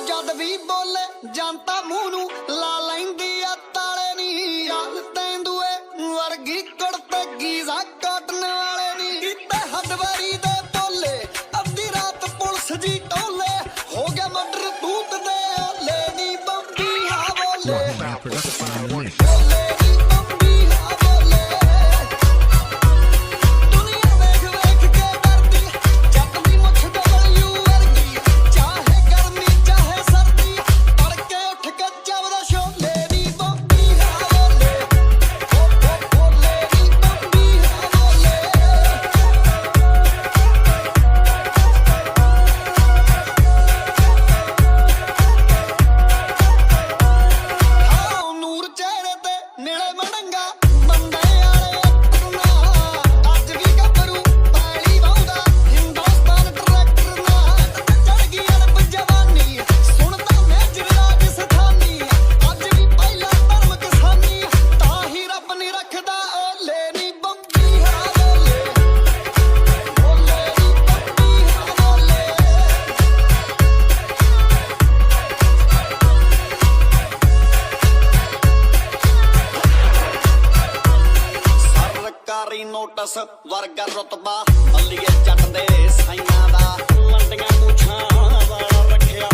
ਜਦ ਵੀ ਬੋਲੇ ਜਨਤਾ ਮੂੰਹ ਨੂੰ ਲਾ ਲੈਂਦੀ ਆ ਤਾਲੇ ਨੀ ਯਾਰ ਤੈਂਦੂਏ ਵਰਗੀ ਕੁੜਤੇ ਗੀਜ਼ਾ ਕਾਟਣ ਵਾਲੇ ਨੀ ਕੀਤੇ ਹੱਡਵਾਰੀ ਦੇ ਬੋਲੇ ਅੱਧੀ ਰਾਤ ਪੁਲਿਸ ਜੀ ਟੋਲੇ ਹੋ ਗਿਆ ਮਰਡਰ ਤੂਤ ਦੇ ਓਲੇ ਨੀ ਬੰਬੀ ਆ ਬੋਲੇ ਬੋਲੇ ਨੀ ਬੰਬੀ ਆ ਬੋਲੇ ਦੁਨੀਆ ਵੇਖ ਵੇਖ ਕੇ ਡਰਦੀ ਜੱਟ ਦੀ ਮੁੱਛ ਡਬਲਯੂ ਵਰਗੀ ਚਾਹੇ ਗਰਮੀ ਚਾਹੇ ਸਰਦੀ ਤੜਕੇ ਉੱਠ ਕੇ ਚੱਵਦਾ ਛੋਲੇ ਨੀ ਬੰਬੀ ਆ ਬੋਲੇ ਬੋਲੇ ਨੀ ਬੰਬੀ ਆ ਬੋਲੇ ਹਾਂ ਨੂਰ ਚਿਹਰੇ ਤੇ ਨੇੜੇ ਮੜੰਗਾ ਬੰਦੇ ਵਾਲੇ ਅੱਖਾਂ ਅੱਜ ਵੀ ਗੱਭਰੂ ਪੈਲੀ ਵਾਉਂਦਾ ਹਿੰਦੁਸਤਾਨ ਟਰੈਕਟਰ ਨਾਲ ਚੜ ਗਈ ਅਰਬ ਜਵਾਨੀ ਸੁਣਦਾ ਮੇਜਰ ਰਾਜਸਥਾਨੀ ਅੱਜ ਵੀ ਪਹਿਲਾ ਧਰਮ ਕਿਸਾਨੀ ਤਾਂ ਹੀ ਰੱਬ ਨਹੀਂ ਰੱਖਦਾ ਓਲੇ ਨੀ ਬੰਬੀ ਆ ਬੋਲੇ ਓਲੇ ਨੀ ਬੰਬੀ ਆ ਬੋਲੇ ਸਰਕਾਰੀ ਨੋਟਿਸ ਵਰਗਾ ਰੁਤਬਾ ਬੱਲੀਏ ਜੱਟ ਦੇ ਸਾਈਆਂ ਦਾ ਲੰਡੀਆਂ ਪੁੱਛਾਂ ਵਾਲਾ ਰੱਖਿਆ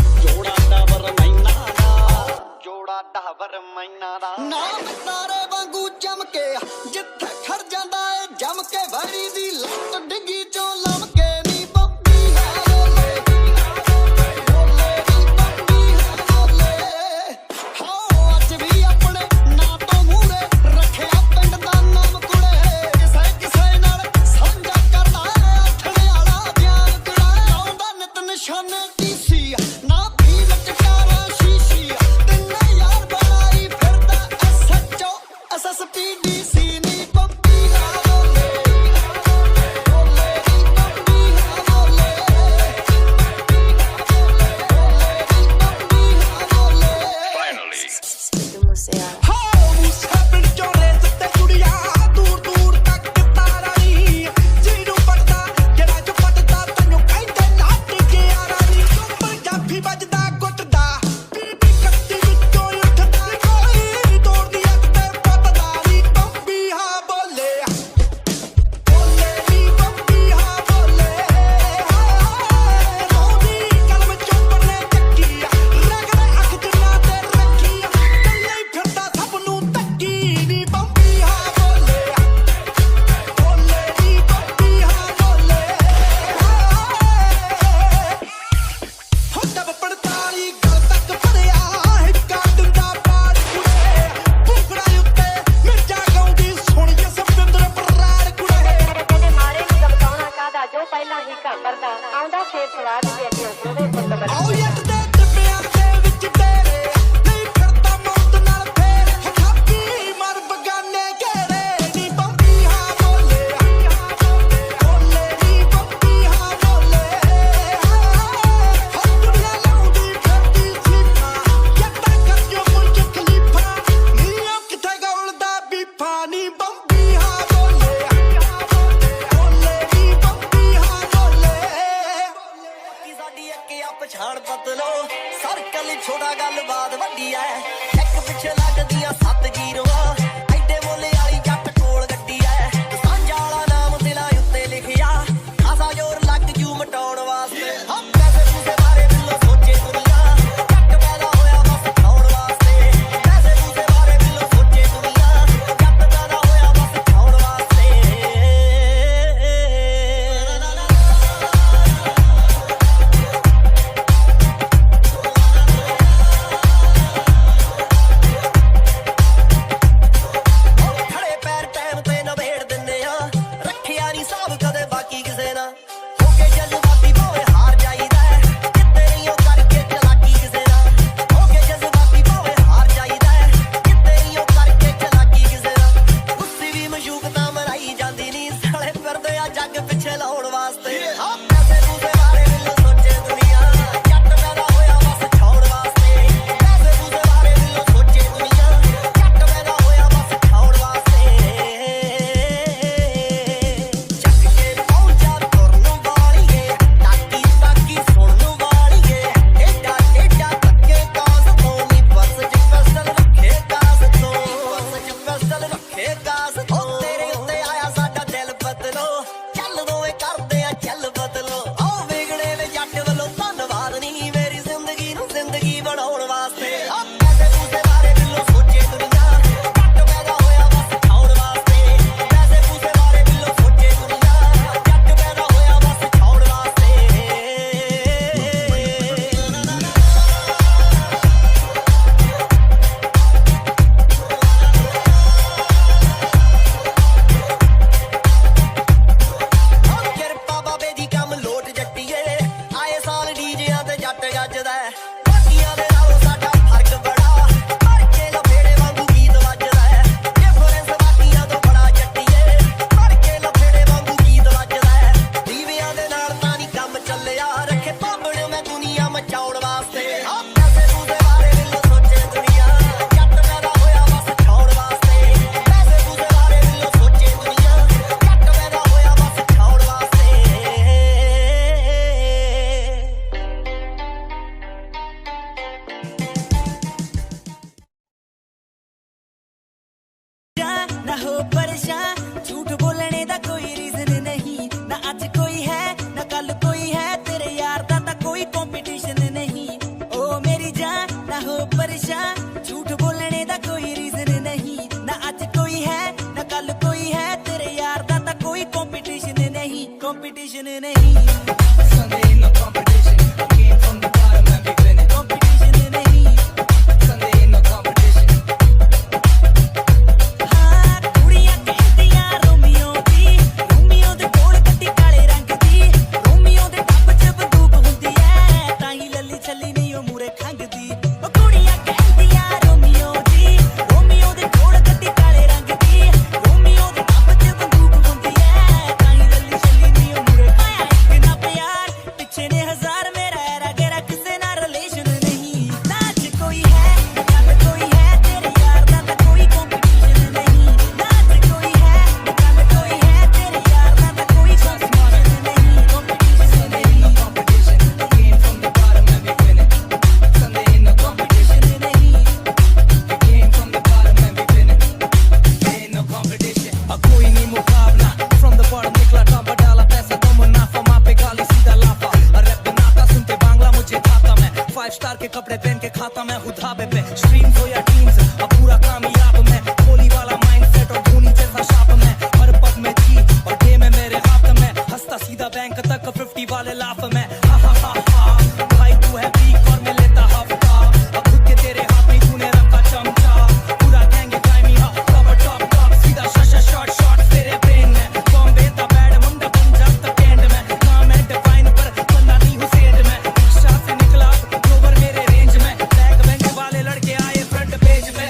ਜੋੜਾ ਡਾਵਰ ਮੈਨਾਂ ਦਾ ਨਾਮ ਤਾਰੇ ਵਾਂਗੂ ਚਮਕੇ ਜਿੱਥੇ ਖੜ ਜਾਂਦਾ ਏ ਜਮ ਕੇ ਵੜੀ ਦੀ ਲੱਤ ਡਿੱਗੀ ਚੋਂ ਲਮਕੇ ਨੀ ਬੰਬੀ ਆ ਬੋਲੇ ਬੋਲੇ ਨੀ ਬੰਬੀ ਆ ਬੋਲੇ ਹਾਂ ਅੱਜ ਵੀ ਆਪਣੇ ਨਾਂ ਤੋਂ ਮੂਹਰੇ ਰੱਖਿਆ ਪਿੰਡ ਦਾ ਨਾਮ ਕੁੜੇ ਕਿਸੇ ਨਾਲ ਸਾਂਝਾ ਕਰਦਾ ਏ ਆਥਣੇ ਵਾਲਾ ਗਿਆਨ ਕੁੜਾ ਲਾਉਂਦਾ ਨਿਤ ਨਿਸ਼ਾਨੇ ਡੀਸੀ ਨਾ ਵੀ ਲਟਕਾਰਾ ਸ਼ੀਸ਼ੀ ਤਿੰਨੇ ਯਾਰ ਬਣਾਈ ਫਿਰਦਾ ਐਸਐਚਓ ਐਸਐਸਪੀ ਡੀਸੀ ਨੀ ਬੰਬੀ ਆ ਬੋਲੇ ਬੋਲੇ ਨੀ ਬੰਬੀ ਆ ਬੋਲੇ Sidhu Moosewala. ਹੋ ਮੂਸੇ ਪਿੰਡ ਚੋਂ ਰੇਤ ਤੇ ਕੁੜੀਆਂ ਦੂਰ ਦੂਰ ਤੱਕ ਤਾਰਾ ਨੀ ਜਿਹਨੂੰ ਪੜਦਾ ਜਿਹੜਾ ਚ ਪੜਦਾ ਤੈਨੂੰ ਕਹਿੰਦੇ ਨੱਟ ਗਿਆ ਰਾਣੀ ਪੰਜਾਬੀ ਵੱਜਦਾ ਗੁੱਟਦਾ ਬੀਬੀ ਕੱਤੀ ਵਿੱਚੋਂ ਉੱਠਦਾ ਕੋਈ ਦੌੜਦੀ ਅੱਗ ਤੇ ਪੱਤਦਾ ਨੀ ਬੰਬੀ ਆ ਬੋਲੇ ਬੋਲੇ ਨੀ ਬੰਬੀ ਆ ਬੋਲੇ ਰੋਦੀ ਕਲਮ ਚੋਪਰ ਨੇ ਚੱਕੀ ਰਗੜੇ ਅੱਖ ਜਿੰਨਾ ਤੇ ਰੱਖੀ ਕੱਲੇ ਫਿਰਦਾ ਸਭ ਨੂੰ ਤੱਕੀ ਨੀ ਬੰਬੀ ਆ ਬੋਲੇ ਬੋਲੇ ਨੀ ਬੰਬੀ ਆ ਬੋਲੇ ਹੋ ਦਬ 45 ਗਲ ਤੱਕ ਭਰਿਆ ਹਿੱਕਾ ਦਿੰਦਾ ਪਾੜ ਕੁੜੇ ਭੁਖੜਾ ਉੱਤੇ ਮਿਰਜਾ ਗਾਉਂਦੀ ਸੁਣ ਕੇ ਸਪਿੰਦਰ ਬਰਾੜ ਕੁੜੇ ਕਹਿੰਦੇ ਮਾਰੇ ਨੂੰ ਦਬਕਾਉਣਾ ਕਾਹਦਾ ਜੋ ਪਹਿਲਾਂ ਹੀ ਘਰ ਕਰਦਾ ਆਉਂਦਾ ਫੇਰ ਸਵਾਦ ਤੇ ਅੱਗੇ ਉਹਦੇ ਪੁੱਤ ਬਣ ਆਓ ਯੱਟ ਦੇ ਟਿੱਬਿਆਂ ਦੇ ਵਿੱਚ ਤੇਰੇ ਨਹੀਂ ਫਿਰਦਾ ਮੌਤ ਨਾਲ ਫੇਰ ਹੱਥੀ ਮਰ ਬਗਾਨੇ ਘੇਰੇ ਨੀ ਬੰਬੀ ਆ ਬੋਲੇ ਬੋਲੇ ਨੀ ਬੰਬੀ ਆ ਬੋਲੇ ਹੱਥ ਦੁਨੀਆ ਲਾਉਂਦੀ ਫਿਰਦੀ ਸੀਫਾ ਯੱਟਾਂ ਕਰਜੋ ਮੁੰਜ ਖਲੀਫਾ ਨੀ ਉਹ ਕਿੱਥੇ ਗੌਲਦਾ ਬੀਫਾ ਨੀ ਬੰਬੀ ਆ ਬੋਲੇ ਬੋਲੇ ਨੀ ਬੰਬੀ ਆ ਬੋਲੇ ਕੀ ਸਾਡੀ ਇੱਕ ਆ ਪਛਾਣ ਬਦਲੋ ਸਰਕਲ ਛੋਟਾ ਗੱਲਬਾਤ ਵੱਡੀ ਐ ਇੱਕ ਪਿੱਛੇ ਲੱਗਦੀਆਂ 7 ਜੀਰੋਆਂ ਐਡੇ ਮੋਲੇ ਵਾਲੀ ਜੱਟ ਕੋਲ ਗੱਡੀ ਐ ਸਾਂਝਾ ਵਾਲਾ ਨਾਮ ਦਿਲਾਂ ਉੱਤੇ ਲਿਖਿਆ ਆਸਾ ਜ਼ੋਰ ਲੱਗ ਜੂ ਮਟਾਉਣ ਵਾਸਤੇ ਹਾਂ ਪੈਸੇ ਪੂਸੇ ਬਾਰੇ ਬਿੱਲੋ ਸੋਚੇ ਦੁਨੀਆ ਜੱਟ ਪੈਦਾ ਹੋਇਆ ਬਸ ਖਾਉਣ ਵਾਸਤੇ ਪੈਸੇ ਪੂਸੇ ਬਾਰੇ ਬਿੱਲੋ ਸੋਚੇ ਦੁਨੀਆ ਜੱਟ ਪੈਦਾ ਹੋਇਆ ਬਸ ਖਾਉਣ ਵਾਸਤੇ ਜੱਜਦਾ ਬਾਕੀਆਂ ਦੇ ਨਾਲੋਂ ਸਾਡਾ ਫਰਕ ਬੜਾ ਭਰ ਕੇ ਲਫੇੜੇ ਵਾਂਗੂ ਗੀਤ ਵੱਜਦਾ ਡਿਫਰੈਂਸ ਬਾਕੀਆਂ ਤੋਂ ਬੜਾ ਜੱਟੀਏ ਭਰ ਕੇ ਲਫੇੜੇ ਵਾਂਗੂ ਗੀਤ ਵੱਜਦਾ ਦੀਵਿਆਂ ਦੇ ਨਾਲ ਤਾਂ ਨਹੀਂ ਕੰਮ ਚੱਲਿਆ ਰੱਖੇ ਭਾਂਬੜ ਮੈਂ ਦੁਨੀਆ ਮਚਾਉਣ ਵਾਸਤੇ ਪੈਸੇ ਪੂਸੇ ਬਾਰੇ ਮੈਨੂੰ ਸੋਚੇ ਦੁਨੀਆ ਜੱਟ ਪੈਦਾ ਹੋਇਆ ਬਸ ਛਾਉਣ ਵਾਸਤੇ ਪੈਸੇ ਪੂਸੇ ਬਾਰੇ ਮੈਨੂੰ ਸੋਚੇ ਦੁਨੀਆ ਜੱਟ ਪੈਦਾ ਹੋਇਆ ਬਸ ਛਾਉਣ ਵਾਸਤੇ ना हो परेशान झूठ बोलने दा कोई रीजन नहीं ना आज कोई है ना कल कोई है तेरे यार दा ता कोई कंपटीशन नहीं ओ मेरी जान ना हो परेशान झूठ बोलने दा कोई रीजन नहीं ना आज कोई है ना कल कोई है तेरे यार दा ता कोई कंपटीशन नहीं कंपटीशन नहीं Sunday no competition came from the bottom and we winning competition नहीं Sunday no competition ਕੁੜੀਆਂ ਕਹਿੰਦੀਆਂ ਰੋਮੀਓ ਦੀ ਰੋਮੀਓ ਦੇ ਕੋਲ ਗੱਡੀ ਕਾਲੇ ਰੰਗ ਦੀ ਰੋਮੀਓ ਦੇ ਟੱਪ 'ਚ ਬੰਦੂਕ ਹੁੰਦੀ ਐ ਤਾਂ ਹੀ ਲੱਲੀ ਛੱਲੀ ਨਹੀਂ ਉਹ ਮੂਰੇ ਖੰਗਦੀ ਉਹ ਕੁੜੀਆਂ ਕਹਿੰਦੀਆਂ ਰੋਮੀਓ ਦੀ ਰੋਮੀਓ ਦੇ ਕੋਲ ਗੱਡੀ ਕਾਲੇ ਰੰਗ ਦੀ ਰੋਮੀਓ ਦੇ ਟੱਪ 'ਚ ਬੰਦੂਕ ਹੁੰਦੀ ਐ ਤਾਂ ਹੀ ਲੱਲੀ ਛੱਲੀ ਨਹੀਂ ਉਹ ਮੂਰੇ ਆਇਆ ਇੱਕ ਨਾ ਪਿਆਰ ਪਿੱਛੇ ਨੇ ਹਜ਼ਾਰ ਮੇਰਾ ਐਰਾ ਗੇਰਾ ਕਿਸੇ ਨਾਲ ਰਿਲੇਸ਼ਨ ਨਹੀਂ ਨਾ ਅੱਜ ਕੋਈ ਹੈ ਨਾ ਕੱਲ ਕੋਈ ਹੈ ਤੇਰੇ ਯਾਰ ਦਾ ਤਾਂ ਕੋਈ ਕੰਪੀਟੀਸ਼ਨ ਨਹੀਂ ਨਾ ਅੱਜ ਕੋਈ ਹੈ ਨਾ ਕੱਲ ਕੋਈ ਹੈ ਤੇਰੇ ਯਾਰ ਦਾ ਤਾਂ ਕੋਈ ਕੰਪੀਟੀਸ਼ਨ ਨਹੀਂ ਕੰਪੀਟੀਸ਼ਨ ਨਹੀਂ competition came from the bottom and we winning Sunday no competition नहीं came from the bottom and we winning ain't no competition कोई नहीं मुकाबला from the bottom निकला टॉप डाला पैसा तो मुनाफा माँ पे गाली सीधा लाफा रैप बनाता सुनते बांग्ला मुझे खाता मैं 5 स्टार के कपड़े पहन के खाता मैं हूँ धाबे पे स्ट्रीम्स हो या टीम्स अब पूरा कामयाब मैं कोहली वाला माइंडसेट और धोनी जैसा शाप मैं हर पग में जीत और गेम है मेरे हाथ में हंसता सीधा बैंक तक 50 वाले लाफ में हा भाई तू है वीक और मैं लेता हफ्ता अब खुद के तेरे हाथ में तूने रखा चमचा पूरा गैंग है टाइमी हा कवर टॉप सीधा शॉट तेरे ब्रेन में बॉम्बे दा बैड मुंडा पंजाब तक एंड में नाम है डिफाइन पर बंदा नहीं हूँ सेंड में रिक्शा से निकला ग्लोवर मेरे रेंज में बैक बेंच वाले लड़के आए फ्रंट पेज में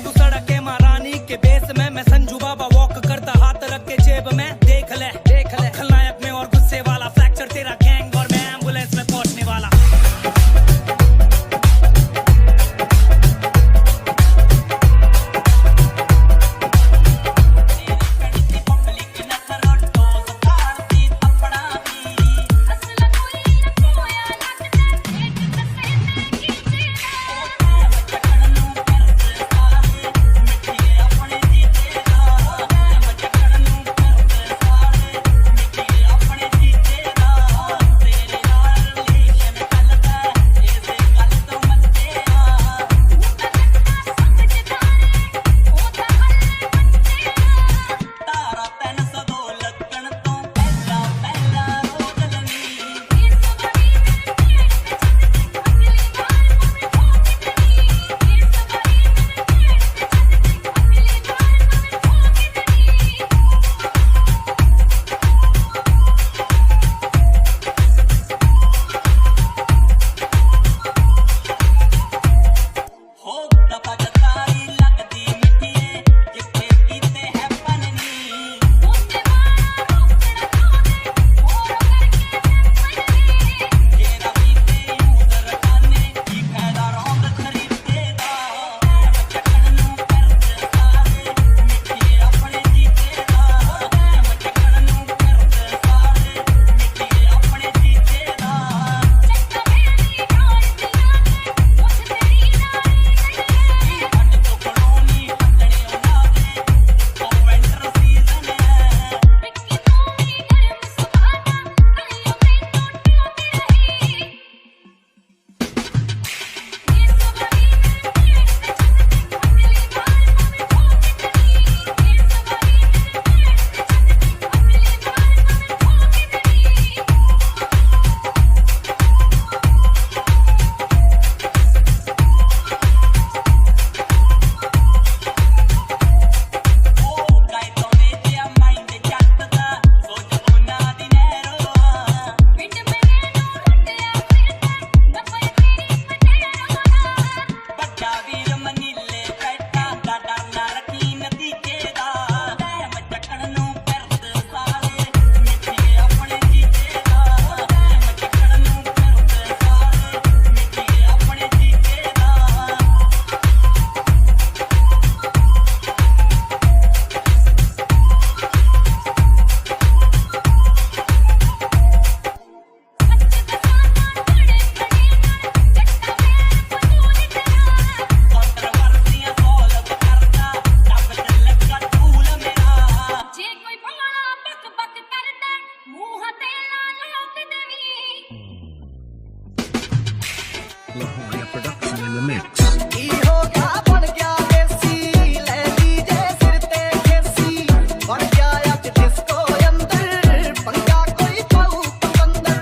Lahore production in the mix. ਕੀ ਹੋ ਗਿਆ ਬਣ ਗਿਆ ਦੇਸੀ ਲੈ ਲਈ ਜੇ ਸਿਰ ਤੇ ਖੇਸੀ ਬਣ ਗਿਆ ਅੱਜ ਡਿਸਕੋ ਅੰਦਰ ਪੰਗਾ ਕੋਈ ਪਾਉ ਪਤੰਦਰ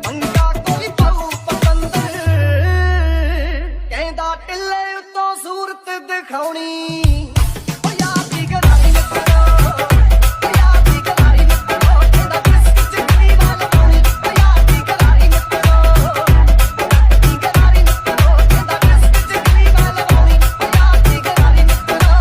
ਪੰਗਾ ਕੋਈ ਪਾਉ ਪਤੰਦਰ ਕਹਿੰਦਾ ਟਿੱਲੇ ਉੱਤੋਂ ਸੂਰਤ ਦਿਖਾਉਣੀ ਓ ਯਾਦ ਦੀ ਗਰਾਰੀ ਮਿੱਤਰੋ ਓ ਯਾਦ ਦੀ ਗਰਾਰੀ ਮਿੱਤਰੋ ਕਹਿੰਦਾ ਡਿਸਕ ਚ ਕਰੀ ਵਾਲ ਪਾਉਣੀ ਓ ਯਾਦ ਦੀ ਗਰਾਰੀ ਮਿੱਤਰੋ ਦੀ ਗਰਾਰੀ ਮਿੱਤਰੋ ਕਹਿੰਦਾ ਡਿਸਕ ਚ ਕਰੀ ਵਾਲ ਪਾਉਣੀ ਓ ਯਾਦ ਦੀ ਗਰਾਰੀ ਮਿੱਤਰੋ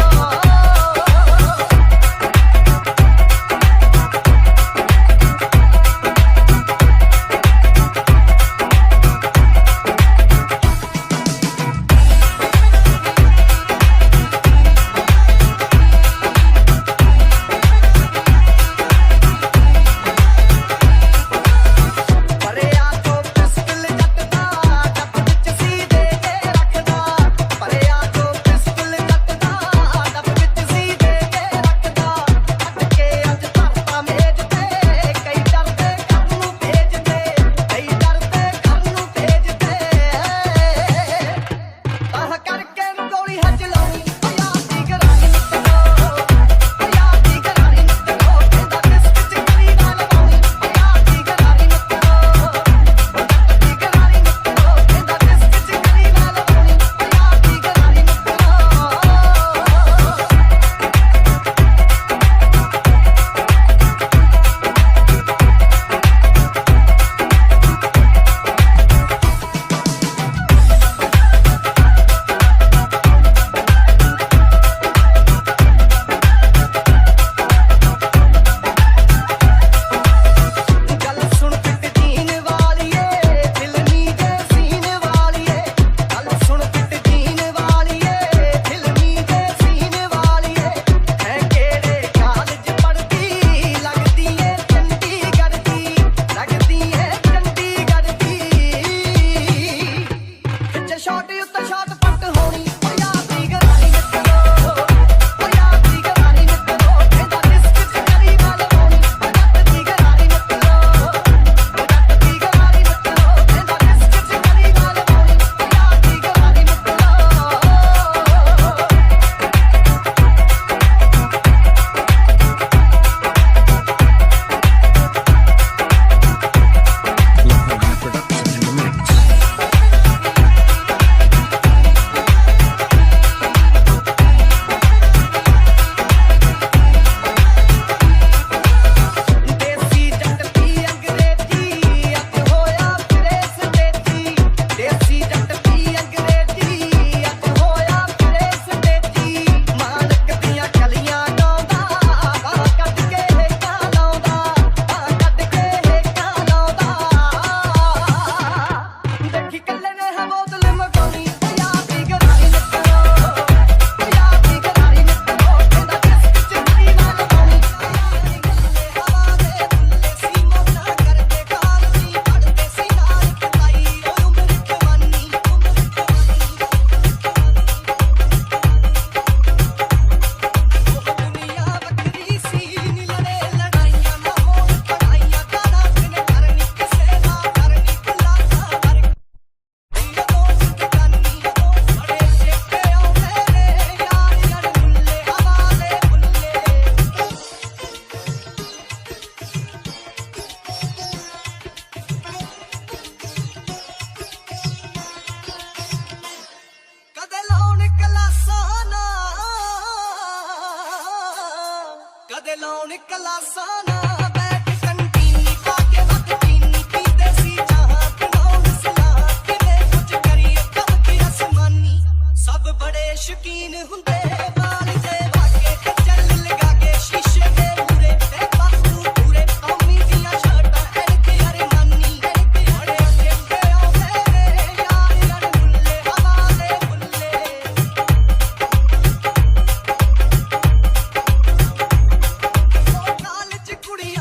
ਪਰਿਆ ਤੋਂ ਪਿਸਟਲ ਜੱਟਦਾ ਡੱਬ ਵਿੱਚ ਸੀ ਦੇ ਕੇ ਰੱਖਦਾ ਪਰਿਆ ਤੋਂ ਪਿਸਟਲ ਜੱਟਦਾ ਡੱਬ ਵਿੱਚ ਸੀ ਦੇ ਕੇ ਰੱਖਦਾ ਅੱਟ ਕੇ ਅੱਜ ਧਰਤਾ ਮੇਜ ਤੇ ਕਈ ਡਰਦੇ ਘਰ ਨੂੰ ਭੇਜਦੇ ਕਈ ਡਰਦੇ ਘਰ ਨੂੰ ਭੇਜਦੇ ਆਹ ਕਰਕੇ ਗੋਲੀ ਹੱਜ ਲਾਉਣੀ ਓ ਯਾਦ ਦੀ ਗਰਾਰੀ ਮਿੱਤਰੋ ਓ ਯਾਦ ਦੀ ਗਰਾਰੀ ਮਿੱਤਰੋ ਕਹਿੰਦਾ ਡਿਸਕ ਚ ਕਰੀ ਵਾਲ ਪਾਉਣੀ ਓ ਯਾਦ ਦੀ ਗਰਾਰੀ ਮਿੱਤਰੋ ਦੀ ਗਰਾਰੀ ਮਿੱਤਰੋ ਕਹਿੰਦਾ ਡਿਸਕ ਚ ਕਰੀ ਵਾਲ ਪਾਉਣੀ ਓ ਯਾਦ ਦੀ ਗਰਾਰੀ ਮਿੱਤਰੋ ਗੱਲ ਸੁਣ ਪਿੱਟ ਜੀਨ ਵਾਲੀਏ ਫਿਲਮੀ ਦੇ ਸੀਨ ਵਾਲੀਏ ਗੱਲ ਸੁਣ ਪਿੱਟ ਜੀਨ ਵਾਲੀਏ ਫਿਲਮੀ ਦੇ ਸੀਨ ਵਾਲੀਏ ਹੈ ਕਿਹੜੇ ਕਾਲਜ ਪੜ੍ਹਦੀ ਲੱਗਦੀ ਏ ਚੰਡੀਗੜ੍ਹ ਦੀ ਲੱਗਦੀ ਏ ਚੰਡੀਗੜ੍ਹ ਦੀ ਖਿੱਚ ਸ਼ਾਟ ਉੱਤੇ ਸ਼ਾਟ ਪੱਟ ਹੋਣੀ ਓ ਯਾਦ ਦੀ ਗਰਾਰੀ ਮਿੱਤਰੋ ਓ ਯਾਦ ਦੀ ਗਰਾਰੀ ਮਿੱਤਰੋ ਕਹਿੰਦਾ ਡਿਸਕ ਚ ਕਰੀ ਵਾਲ ਪਾਉਣੀ ਓ ਜੱਟ ਦੀ ਗਰਾਰੀ ਮਿੱਤਰੋ ਓ ਜੱਟ ਦੀ ਗਰਾਰੀ ਮਿੱਤਰੋ ਕਹਿੰਦਾ ਡਿਸਕ ਚ ਕਰੀ ਵਾਲ ਪਾਉਣੀ ਓ ਯਾਦ ਦੀ ਗਰਾਰੀ ਮਿੱਤਰੋ Lahore production in the mix. ਦੇਸੀ ਜੱਟ ਦੀ ਅੰਗਰੇਜ਼ੀ ਅੱਜ ਹੋਇਆ ਫਿਰੇ ਸਟੇਜੀ ਦੇਸੀ ਜੱਟ ਦੀ ਅੰਗਰੇਜ਼ੀ ਅੱਜ ਹੋਇਆ ਫਿਰੇ ਸਟੇਜੀ ਮਾਲਕ ਦੀਆਂ ਕਲੀਆਂ ਗਾਉਂਦਾ ਬਾਹ ਕੱਢ ਕੇ ਹੇਕਾਂ ਲਾਉਂਦਾ ਬਾਹ ਕੱਢ ਕੇ ਹੇਕਾਂ ਲਾਉਂਦਾ ਦੇਖੀ ਕੱਲੇ ਨੇ ਹੈ ਬੋਤਲ ਮਗਾਉਣੀ ਓ ਯਾਦ ਦੀ ਗਰਾਰੀ ਮਿੱਤਰੋ ਓ ਯਾਦ ਦੀ ਗਰਾਰੀ ਮਿੱਤਰੋ ਕਹਿੰਦਾ ਡਿਸਕ ਚ ਕਰੀ ਵਾਲ ਪਾਉਣੀ ਹਵਾ ਦੇ ਬੁੱਲੇ ਸੀ ਮੋਨਾ ਕਰਦੇ ਕਾਲਨੀ ਪੜਦੇ ਸੀ ਨਾਲ ਖਤਾਈ ਓ ਉਮਰ ਜਵਾਨੀ ਦੁਨੀਆ ਵੱਖਰੀ ਸੀ ਨੀ ਲੜੇ ਲੜਾਈਆਂ ਮਾਹੌਲ ਪੜਾਈਆਂ ਗਾਣਾ ਬਿਨ ਕਰਨੀ ਕਿਸੇ ਨਾ ਕਰਨੀ ਖੁਲਾਸਾ ਵਰ ਦੋਸਤ ਕਾਨੀ ਬੜੇ ਚੇਤੇ ਆਉਂਦੇ ਨੇ ਯਾਰ ਯਾਰ ਬੁੱਲੇ ਹਵਾ ਦੇ ਬੁੱਲੇ ਕਦੇ ਲਾਉਣ ਕਲਾਸਾਂ ਨਾ ਕਦੇ ਲਾਉਣ ਕਲਾਸਾਂ ਨਾ ਬੈਠ ਕੰਟੀਨੀ ਪਾ ਕੇ ਵੱਧ ਪੀਨੀ ਪੀਂਦੇ ਸੀ ਚਾਹਾਂ ਬਣਾਉਣ ਸਲਾਹ ਕਿਵੇਂ ਕੁਝ ਕਰੀਏ ਕੰਮ ਕੀ ਅਸਮਾਨੀ ਸਭ ਬੜੇ ਸ਼ੌਕੀਨ ਹੁੰਦੇ ਵਾਲ ਦੇ ਵਾਗੇ ਤੇ ਚੱਲ ਲਗਾ ਕੇ ਸ਼ੀਸ਼ੇ ਦੇ ਮੂਰੇ ਤੇ ਬਾਹੂ ਪੂਰੇ ਕੌਮੀ ਦੀਆਂ ਸ਼ਰਟਾਂ ਐਨਕ ਅਰਮਾਨੀ ਬੜੇ ਚੇਤੇ ਆਉਂਦੇ ਨੇ ਯਾਰ ਯਾਰ ਬੁੱਲੇ ਹਵਾ ਦੇ ਬੁੱਲੇ ਕਾਲਜ ਕੁੜੀਆਂ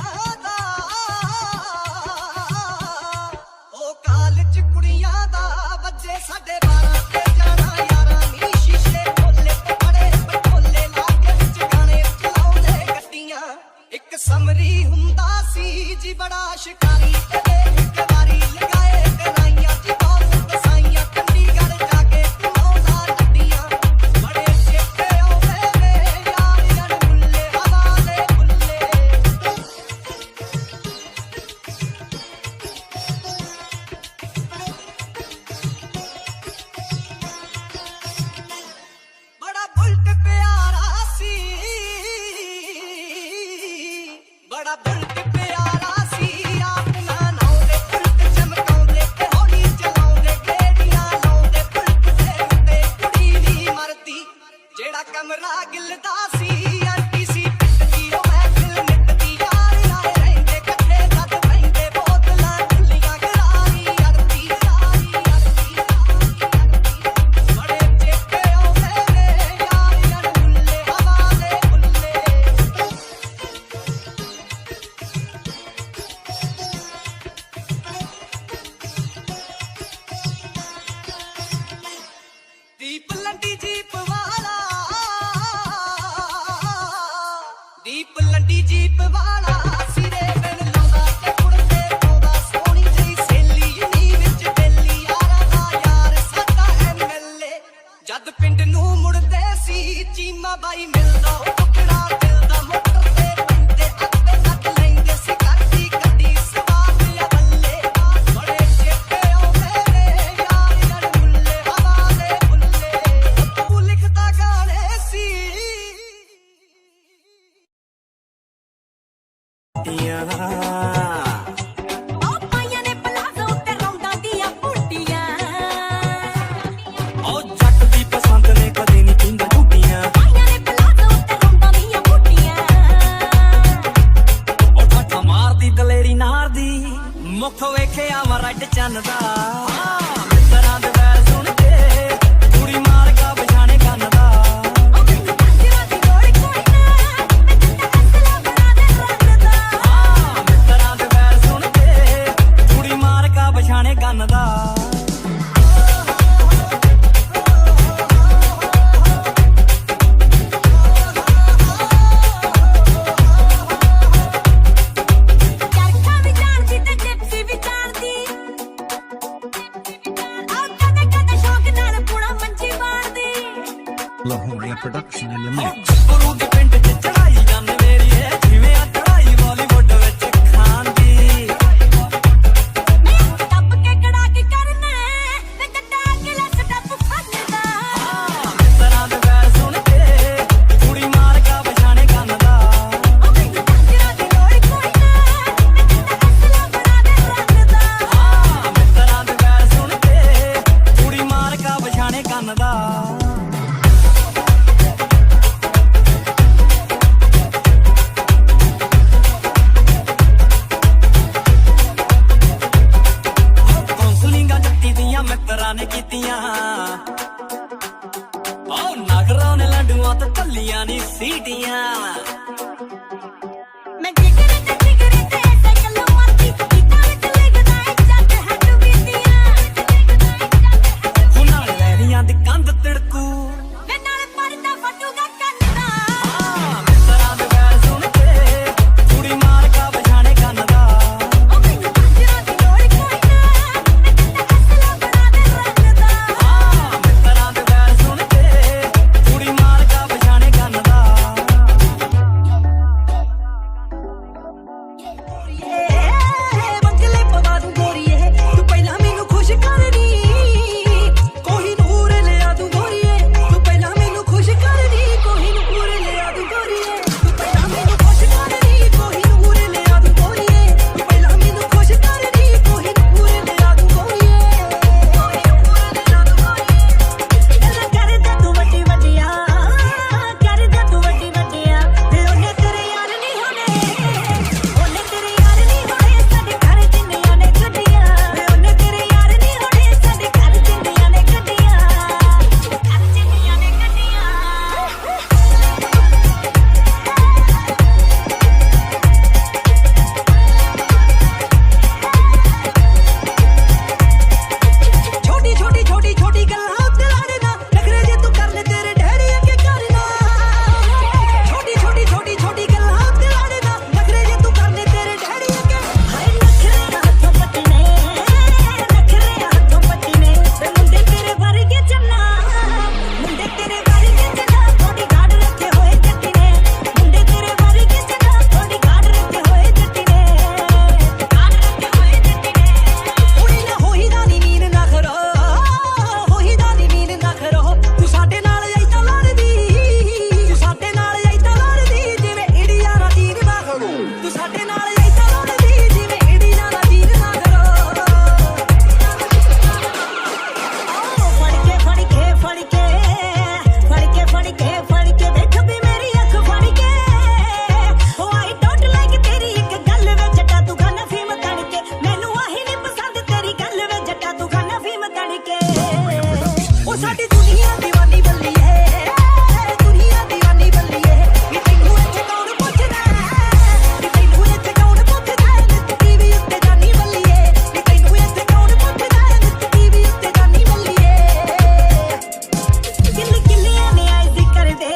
ਚੀਮਾ ਬਾਈ ਮਿਲਦਾ ਟੁਕੜਾ ਦਿਲ ਦਾ ਮੋਟਰ ਤੇ ਤੇ ਅੱਤੇ ਸੱਟ ਲੈਂਦੇ ਸੀ ਕਰਦੀ ਗੱਡੀ ਸਵਾਰ ਲਿਆ ਬੱਲੇ ਬੜੇ ਚੇਤੇ ਆਉਂਦੇ ਨੇ ਯਾਰ ਯਾਰ ਮੁੱਲੇ ਹਵਾ ਦੇ ਬੁੱਲੇ ਤੂੰ ਲਿਖਦਾ ਗਾਣੇ ਸੀ ਉਹ ਪਾਈਆਂ ਨੇ ਪਲਾਜ਼ੋ ਤੇ ਰੌਂਦਾਂ ਦੀਆਂ ਬੂਟੀਆਂ ਉਹ ਜੱਟ ਦੀ ਪਸੰਦ ਨੇ ਕਦੇ ਨਹੀਂ ਪੀਂਦਾ ਝੂਟੀਆਂ ਪਾਈਆਂ ਨੇ ਪਲਾਜ਼ੋ ਤੇ ਰੌਂਦਾਂ ਦੀਆਂ ਬੂਟੀਆਂ ਉਹ ਠੱਠਾ ਮਾਰਦੀ ਦਲੇਰੀ ਨਾਰ ਦੀ ਮੁੱਖ ਵੇਖਿਆ ਵਾ ਰੱਡ ਚੰਨ ਦਾ ਮਿੱਤਰਾਂ ਦੇ ਵੈਰ ਸੁਣ ਕੇ ਕੁੜੀ ਮਾਰ ਕਾ ਪਛਾਣੇ ਕੰਨ ਦਾ ਉਹ ਮੈਨੂੰ ਕੰਜਰਾਂ ਦੀ ਲੋੜ ਕੋਈ ਨਾ ਮੈਂ ਜਿੱਦਾਂ ਅਸਲਾ ਬਣਾ ਦੇ ਰੰਗ ਦਾ ਮਿੱਤਰਾਂ ਦੇ ਵੈਰ ਸੁਣ ਕੇ ਕੁੜੀ ਮਾਰ ਕਾ ਪਛਾਣੇ ਕੰਨ ਦਾ ਚਰਖਾ ਵੀ ਜਾਣਦੀ ਤੇ ਜਿਪਸੀ ਵੀ ਜਾਣਦੀ ਆਹ ਕਦੇ ਕਦੇ ਸ਼ੌਕ ਨਾਲ ਪੁਣਾ ਮੰਜੀ ਮਾਰਦੀ Lahoria production in the mix. ਗੁਰੂ ਦੇ ਪਿੰਡ 'ਚ ਚੜਾਈ ਜਾਂਦੇ ਮੇਰੀਏ ਜਿਵੇਂ ਆ ਚੜਾਈ ਬਾਲੀਵੁੱਡ ਵਿੱਚ ਖਾਂਦੀ ਮੈਂ ਟੱਪ ਕੇ ਕੜਾ ਕੇ ਕਰਨਾ ਵੇ ਜੱਟਾ ਕੇ ਲੈ ਸਟੱਪ ਫੜਦਾ ਮਿੱਤਰਾਂ ਦੇ ਵੈਰ ਸੁਣ ਕੇ ਕੁੜੀ ਮਾਰ ਕਾ ਪਛਾਣੇ ਕੰਨ ਦਾ ਉਹ ਮੈਨੂੰ ਕੰਜਰਾਂ ਦੀ ਲੋੜ ਕੋਈ ਨਾ ਮੈਂ ਜਿੱਦਾਂ ਅਸਲਾ ਬਣਾ ਦੇ ਰੰਗ ਦਾ ਮਿੱਤਰਾਂ ਦੇ ਵੈਰ ਸੁਣ ਕੇ ਕੁੜੀ ਮਾਰ ਕਾ ਪਛਾਣੇ ਕੰਨ ਦਾ ਕੌਂਸਲਿੰਗਾਂ ਜੱਟੀ ਦੀਆਂ ਮਿੱਤਰਾਂ ਨੇ ਕੀਤੀਆਂ ਉਹ ਨਗਰਾਂ ਨੇ ਲੰਡੂਆਂ ਤੇ ਚੱਲੀਆਂ ਨੀ ਸੀਟੀਆਂ ਮੈਂ ਜਿਗਰੇ ਤੇ ਐਸੇ ਗੱਲਾਂ ਮਾਰਦੀ ਗੀਤਾਂ ਵਿੱਚ ਲਿਖਦਾ ਏ ਜੱਟ ਹੱਟ ਬੀਤੀਆਂ ਹੁਨਾਂ ਲੈਣੀਆਂ ਦੀ ਕੰਧ ਤਿੜਕੂ ਵੇ ਨਾਲ ਪਰਦਾ ਫਟੂਗਾ ਕੰਨ ਦਾ ਮਿੱਤਰਾਂ ਦੇ ਵੈਰ ਸੁਣ ਕੇ ਕੁੜੀ ਮਾਰ ਕਾ ਪਛਾਣੇ ਕੰਨ ਦਾ ਉਹ ਮੈਨੂੰ ਕੰਜਰਾਂ ਦੀ ਲੋੜ ਕੋਈ ਨਾ ਮੈਂ ਜਿੱਦਾਂ ਅਸਲਾ ਬਣਾ ਦੇ ਰੰਗ ਦਾ ਮਿੱਤਰਾਂ ਦੇ ਵੈਰ ਸੁਣ ਕੇ ਕੁੜੀ ਮਾਰ ਕਾ ਪਛਾਣੇ ਕੰਨ ਦਾ ਬੰਗਲੇ ਪਵਾ ਦੂੰ ਗੋਰੀਏ ਤੂੰ ਪਹਿਲਾਂ ਮੈਨੂੰ ਖੁਸ਼ ਕਰਨੀ ਕੋਈ ਨੂਰ ਲਿਆ ਦੂੰ ਗੋਰੀਏ ਤੂੰ ਪਹਿਲਾਂ ਮੈਨੂੰ ਖੁਸ਼ ਕਰਨੀ ਕੋਈ ਨੂਰ ਲਿਆ ਦੂੰ ਗੋਰੀਏ ਤੂੰ ਪਹਿਲਾਂ ਮੈਨੂੰ ਖੁਸ਼ ਕਰਨੀ ਕੋਈ ਨੂਰ ਲਿਆ ਦੂੰ ਗੋਰੀਏ ਤੂੰ ਪਹਿਲਾਂ ਮੈਨੂੰ ਖੁਸ਼ ਕਰਨੀ ਕੋਈ ਨੂਰ ਲਿਆ ਦੂੰ ਗੋਰੀਏ ਕੋਈ ਨੂਰ ਲਿਆ ਦੂੰ ਗੋਰੀਏ ਗੱਲਾਂ ਕਰਦਾ ਤੂੰ ਵੱਡੀ ਵੱਡੀਆਂ ਕਰਦਾ ਤੂੰ ਵੱਡੀ ਵੱਡੀਆਂ ਤੇ ਉਹਨੇ ਤੇਰੇ ਯਾਰ ਨਹੀਂ ਹੋਣੇ ਉਹਨੇ ਤੇਰੇ ਯਾਰ ਨਹੀਂ ਹੋਣੇ ਸਾਡੇ ਘਰ ਜਿੰਨੀਆਂ ਨੇ ਗੱਡੀਆਂ ਵੇ ਉਹਨੇ ਤੇਰੇ ਯਾਰ ਨਹੀਂ ਹੋਣੇ ਸਾਡੇ ਘਰ ਜਿੰਨੀਆਂ ਨੇ ਗੱਡੀਆਂ ਘਰ ਜਿੰਨੀਆਂ ਨੇ ਗੱਡੀਆਂ ਛੋਟੀ ਛੋਟੀ ਛੋਟੀ ਛੋਟੀ ਗੱਲਾਂ ਉੱਤੇ ਲਾੜੇ ਨਾ ਨਖਰੇ ਜੇ ਤੂੰ ਕਰ ਲੈ ਤੇਰੇ ਡੈਡੀ ਅੱਗੇ ਕਰਨਾ ਛੋਟੀ ਛੋਟੀ ਛੋਟੀ ਛੋਟੀ ਗੱਲਾਂ ਉੱਤੇ ਲਾੜੇ ਨਾ ਨਖਰੇ ਜੇ ਤੂੰ ਕਰ ਲੈ ਤੇਰੇ ਡੈਡੀ ਅੱਗੇ ਹਾਏ ਨਖਰੇ ਹੱਥੋਂ ਪੱਟਨੇ ਨਖਰੇ ਹੱਥੋਂ ਪੱਟਨੇ ਤੇ ਮੁੰਡੇ ਤੇਰੇ ਵਰਗੇ ਚੰਨਾ ਮੁੰਡੇ ਤੇਰੇ ਵਰਗੇ ਚੰਨਾ ਥੋੜੀ ਗਾੜ ਰੱਖੇ ਹੋਏ ਜੱਟੀ ਨੇ ਮੁੰਡੇ ਤੇਰੇ ਵਰਗੇ ਚੰਨਾ ਥੋੜੀ ਗਾੜ ਰੱਖੇ ਹੋਏ ਜੱਟੀ ਨੇ ਗਾੜ ਰੱਖੇ ਹੋਏ ਜੱਟੀ ਨੇ ਕੁੜੀ ਨਾ ਹੋਈ ਦਾ ਨੀ ਨੀਰ ਨਾ ਖਰੋ ਹੋਈ ਦਾ ਨੀ ਨੀਰ ਨਾ ਖਰੋ ਤੂੰ ਸਾਡੇ ਨਾਲ ਐਦਾਂ ਲੜਦੀ ਤੂੰ ਸਾਡੇ ਨਾਲ ਐਦਾਂ ਲੜਦੀ ਜਿਵੇਂ ਇੰਡੀਆ ਦਾ ਤੀਰ ਨਾ ਖੜੋ ਤੂੰ ਸਾਡੇ ਨਾਲ ਐਦਾਂ ਲੜਦੀ ਜਿਵੇਂ ਇੰਡੀਆ ਦਾ ਤੀਰ ਨਾ ਖੜੋ ਫੜ ਕੇ ਦੇਖ ਵੀ ਮੇਰੀ ਅੱਖ ਫੜ ਕੇ ਓ ਆਈ ਡੋਂਟ ਲਾਈਕ ਤੇਰੀ ਇੱਕ ਗੱਲ ਵੇ ਜੱਟਾ ਤੂੰ ਖਾਣਾ ਫੀਮ ਤਣ ਕੇ ਮੈਨੂੰ ਆਹੀ ਨਹੀਂ ਪਸੰਦ ਤੇਰੀ ਗੱਲ ਵੇ ਜੱਟਾ ਤੂੰ ਖਾਣਾ ਫੀਮ ਤਣ ਕੇ ਉਹ ਸਾਡੀ ਦੁਨੀਆ ਦੀਵਾਨੀ ਬੱਲੀਏ ਦੁਨੀਆ ਦੀਵਾਨੀ ਬੱਲੀਏ ਵੀ ਤੈਨੂੰ ਇੱਥੇ ਕੌਣ ਪੁੱਛਦਾ ਵੀ ਤੈਨੂੰ ਇੱਥੇ ਕੌਣ ਪੁੱਛਦਾ ਟੀਵੀ ਉੱਤੇ ਜਾਨੀ ਬੱਲੀਏ ਵੀ ਤੈਨੂੰ ਇੱਥੇ ਕੌਣ ਪੁੱਛਦਾ ਟੀਵੀ ਉੱਤੇ ਜਾਨੀ ਬੱਲੀਏ ਗਿੱਲੀਆਂ ਨੇ ਆਇਜ਼ ਕਰਦੇ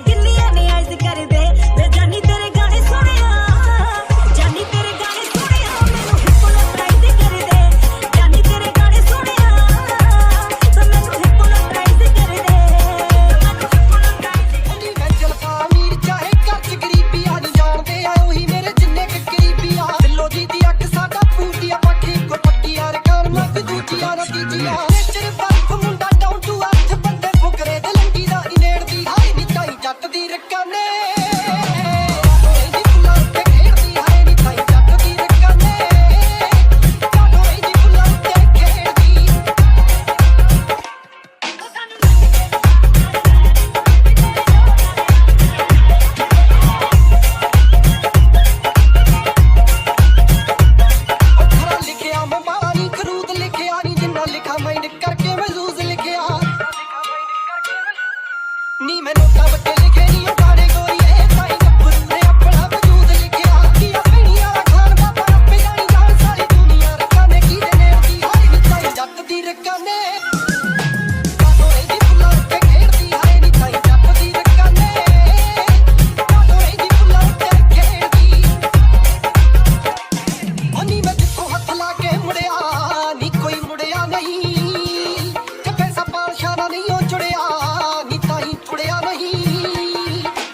ਗਿੱਲੀਆਂ ਨੇ ਆਇਜ਼ ਕਰਦੇ ਵੇ ਜਾਨੀ ਤੇਰੇ ਗਾਣੇ ਸੁਣਿਆ ਜਾਨੀ ਤੇਰੇ ਗਾਣੇ ਸੁਣਿਆ ਮੈਨੂੰ ਹਿਪਨੋਟਾਈਜ਼ ਕਰਦੇ ਜਾਨੀ ਤੇਰੇ ਗਾਣੇ ਸੁਣਿਆ ਤੇ ਮੈਨੂੰ ਨੇਚਰ ਬਰਫ ਮੁੰਡਾ ਡਾਊਨ ਟੂ ਅਰਥ ਬੰਦੇ ਫੁਕਰੇ ਦੇ ਲੰਗੀ ਦਾ ਇਨੇੜ ਦੀ ਹਾਈ ਨੀ ਤਾਈ ਜੱਟ ਦੀ ਰਕਾਨੇ ਨੀ ਮੈਂ ਨੋਟਾਂ ਵੱਟੇ ਲਿਖੇ ਨੀ ਉਹ ਗਾਣੇ ਗੋਰੀਏ ਤਾਈ ਗੱਭਰੂ ਨੇ ਆਪਣਾ ਵਜੂਦ ਲਿਖਿਆ ਕੀ ਆਪਣੀ ਵਾਲਾ ਖਾਨ ਬਾਬਾ ਆਪੇ ਜਾਣੀ ਜਾਣ ਸਾਰੀ ਦੁਨੀਆ ਰਕਾਨੇ ਕੀ ਦੇ ਨੇੜ ਦੀ ਹਾਈ ਨੀ ਤਾਈ ਜੱਟ ਦੀ ਰਕਾਨੇ ਕਾਟੋਰੇ ਦੀ ਫੁੱਲਾਂ ਉੱਤੇ ਖੇਡਦੀ ਹਾਈ ਨੀ ਤਾਈ ਜੱਟ ਦੀ ਰਕਾਨੇ ਕਾਟੋਰੇ ਦੀ ਫੁੱਲਾਂ ਉੱਤੇ ਖੇਡਦੀ ਉਹ ਨੀ ਮੈਂ ਜਿੱਥੋਂ ਹੱਥ ਲਾ ਕੇ ਮੁੜਿਆ ਨੀ ਕੋਈ ਮੁੜਿਆ ਨਹੀਂ ਤੇ ਪੈਸਾ ਪਾਲਸ਼ਾਨਾ ਨਹੀਂ ਉਹ ਜੁੜਿਆ ਥੁੜਿਆ ਨਹੀਂ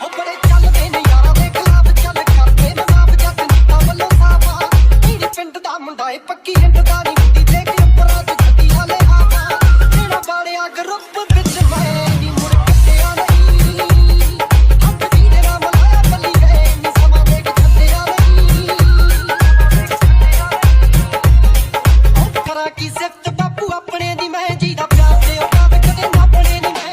ਉਹ ਬੜੇ ਚੱਲਦੇ ਨੇ ਯਾਰਾਂ ਦੇ ਖਿਲਾਫ ਚੱਲ ਕਰਦੇ ਨੇ ਮਾਪ ਜੱਟ ਨੀਤਾ ਵੱਲੋਂ ਸਾਵਾ ਮੇਰੇ ਪਿੰਡ ਦਾ ਮੁੰਡਾ ਏ ਪੱਕੀ ਹਿੰਡ ਦਾ ਨਹੀਂ ਹੁੰਦੀ ਦੇਖ ਉੱਪਰਾਂ ਤੇ ਛੱਡੀ ਹਾਲੇ ਆਵਾ ਜਿਹੜਾ ਬਾੜਿਆ ਗਰੁੱਪ ਵਿੱਚ ਮੈਂ ਨਹੀਂ ਮੁੜ ਕੱਟਿਆ ਨਹੀਂ ਹੱਥ ਜੀ ਦੇ ਨਾਮ ਲਾਇਆ ਬੱਲੀ ਗਏ ਨੀ ਸਮਾਂ ਦੇਖ ਛੱਡਿਆ ਨਹੀਂ ਉਹ ਕਰਾਂ ਕੀ ਸਿਫਤ ਬਾਪੂ ਆਪਣੇ ਦੀ ਮੈਂ ਜੀ ਦਾ ਪਿਆਰ ਤੇ ਔਕਾਤ ਕਦੇ ਨਾ ਬਣੇ ਨੀ ਮੈਂ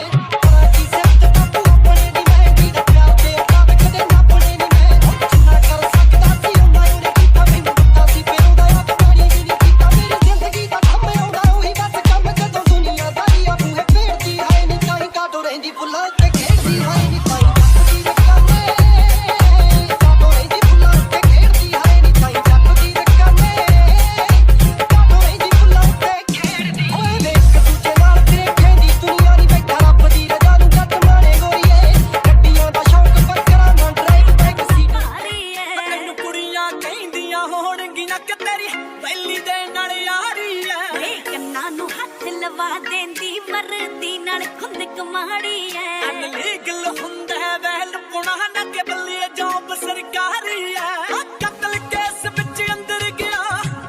ਮਰਦੀ ਨਾਲ ਖੁੰਦ ਕਮਾੜੀ ਐ ਅਨਲੀਗਲ ਹੁੰਦਾ ਵੈਲ ਪੁਣਾ ਨਾ ਕੇ ਬੱਲੇ ਜੌਬ ਸਰਕਾਰੀ ਐ ਕਤਲ ਕੇਸ ਵਿੱਚ ਅੰਦਰ ਗਿਆ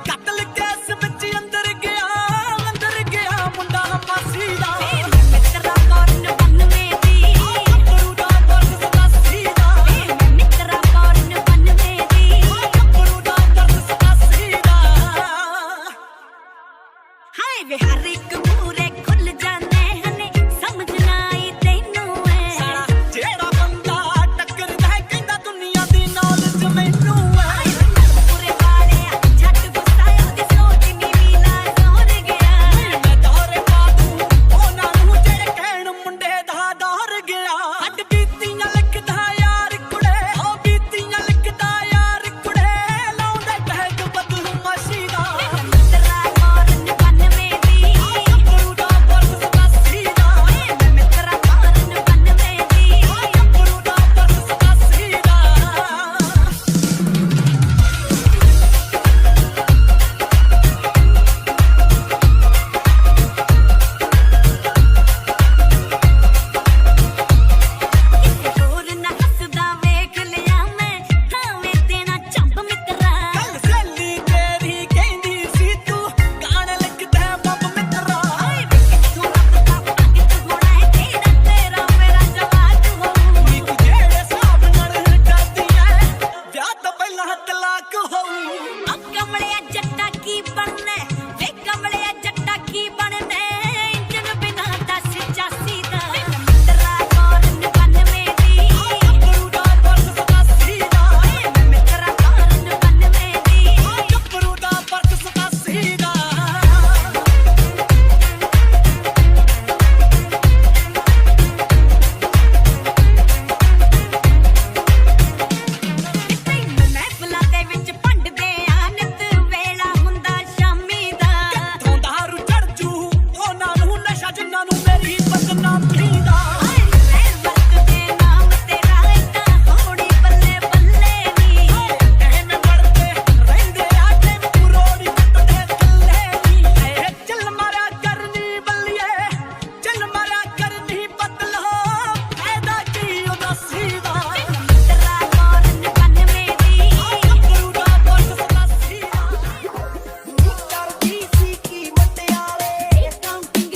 ਕਤਲ ਕੇਸ ਵਿੱਚ ਅੰਦਰ ਗਿਆ ਮੁੰਡਾ ਮਾਸੀ ਦਾ ਮਿੱਤਰਾ ਕਰਨ 92 ਦੀ ਗੱਭਰੂ ਦਾ ਦਰਦ 87 ਦਾ ਮਿੱਤਰਾ ਕਰਨ 92 ਦੀ ਗੱਭਰੂ ਦਾ ਦਰਦ 87 ਦਾ ਹਾਏ ਵੇ ਹਰ ਇੱਕ ਮੂਰੇ ਖੁੱਲ ਜਾਂਦੇ ਹਨੇ ਸਮਝ ਨਾ ਆਈ ਤੈਨੂੰ ਐ ਸਾਲਾ ਜਿਹੜਾ ਬੰਦਾ ਟੱਕਰਦਾ ਕਹਿੰਦਾ ਦੁਨੀਆ ਦੀ ਨੌਲੇਜ ਮੈਨੂੰ ਐ ਪੂਰੇ ਵਾਲਿਆ ਛੱਡ ਗੁੱਸਾਇਆ ਦੀ ਸੋਚ ਨੀ ਵੀਲਾ ਜ਼ੋਰ ਗਿਆ ਮੈਂ ਦੌਰੇ ਪਾ ਦੂੰ ਉਹਨਾਂ ਨੂੰ ਜਿਹੜੇ ਕਹਿਣ ਮੁੰਡੇ ਦਾ ਦੌਰ ਗਿਆ ਹੱਡ ਬੀਤੀਆਂ ਲਿਖਦਾ ਯਾਰ ਕੁੜੇ ਉਹ ਬੀਤੀਆਂ ਲਿਖਦਾ ਯਾਰ ਕੁੜੇ ਲਾਉਂਦਾ ਟੈਗ ਬਦਲੂ ਮਸ਼ੀ ਦਾ ਮਿੱਤਰਾ ਕਰਨ 92 ਦੀ ਗੱਭਰੂ ਦਾ ਦਰਦ 87 ਦਾ ਮੈਂ ਮਿੱਤਰਾ ਕਰਨ 92 ਦੀ ਗੱਭਰੂ ਦਾ ਦਰਦ 87 ਦਾ ਹੋਰ ਨਾ ਹੱਸਦਾ ਵੇਖ ਲਿਆ ਮੈਂ ਥਾਵੇਂ ਦੇਣਾ ਚੰਬ ਮਿੱਤਰਾ ਕੱਲ ਸੈਲੀ ਤੇਰੀ ਕਹਿੰਦੀ ਸੀ ਤੂੰ ਗਾਣੇ ਲਿਖਦਾ ਬੰਬ ਮਿੱਤਰਾ ਓਏ ਤੂੰ ਰੱਬ ਦਾ ਭਗਤ ਹੋਣਾ ਹੈ ਤੇਰਾ ਮੇਰਾ ਜਵਾਬ ਹੋਊ ਨੀ ਤੂੰ ਜਿਹੜੇ ਹਿਸਾਬ ਨਾਲ ਕਰਦੀ ਐ ਵਿਆਹ ਤੋਂ ਪਹਿਲਾਂ ਤਲਾਕ ਹੋਊ ਆ ਕਮਲਿਆ ਜੱਟਾ ਕੀ ਬਣਨਾ ਵੇ ਕਮਲਿਆ ਜੱਟਾ ਕੀ ਬਣਨਾ ਇੰਜਨ ਬਿਨਾ ਦੱਸ 86 ਦਾ ਮਿੱਤਰਾ ਕਰਨ 92 ਦੀ ਗੱਭਰੂ ਦਾ ਦਰਦ 87 ਦਾ ਮੈਂ ਮਿੱਤਰਾ ਕਰਨ 92 ਦੀ ਗੱਭਰੂ ਦਾ ਦਰਦ 87 ਦਾ ਤੈਨੂੰ ਮਹਿਫਲਾਂ ਦੇ ਵਿੱਚ ਭੰਡਦੇ ਆ ਨਿਤ ਵੇਲਾ ਹੁੰਦਾ ਸ਼ਾਮੀ ਦਾ ਤੋਂ ਦਾਰੂ ਚੜ ਜੂ ਉਹਨਾਂ ਨੂੰ ਨਸ਼ਾ ਜਿੰਨਾਂ ਨੂੰ ਮੇਰੀ ਬਦਨਾਮੀ ਦਾ ਓਏ ਮੈਂ ਵਰਤਦੇ ਨਾਮ ਤੇਰਾ ਏਦਾਂ ਹੋਣੀ ਬੱਲੇ ਬੱਲੇ ਨੀ ਐਵੇਂ ਮਰਦੇ ਰਹਿੰਦੇ ਆ ਟੈਂਪੂ ਰੋੜੀ ਟੁੱਟਦੇ ਥੱਲੇ ਨੀ ਐ ਚੱਲ ਮਾਰਿਆ ਕਰਨੀ ਬੱਲੀਏ ਚੱਲ ਮਾਰਿਆ ਕਰਨੀ ਬਦਲੋ ਫਾਇਦਾ ਕੀ ਉਦਾਸੀ ਦਾ ਮਿੱਤਰਾ ਕਰਨ 92 ਦੀ ਗੱਭਰੂ ਦਾ ਦਰਦ 87 ਦਾ ਕਰਦੀ ਸੀ ਕੀ ਮਟਿਆਲੇ ਕਾਊਂਟਿੰਗ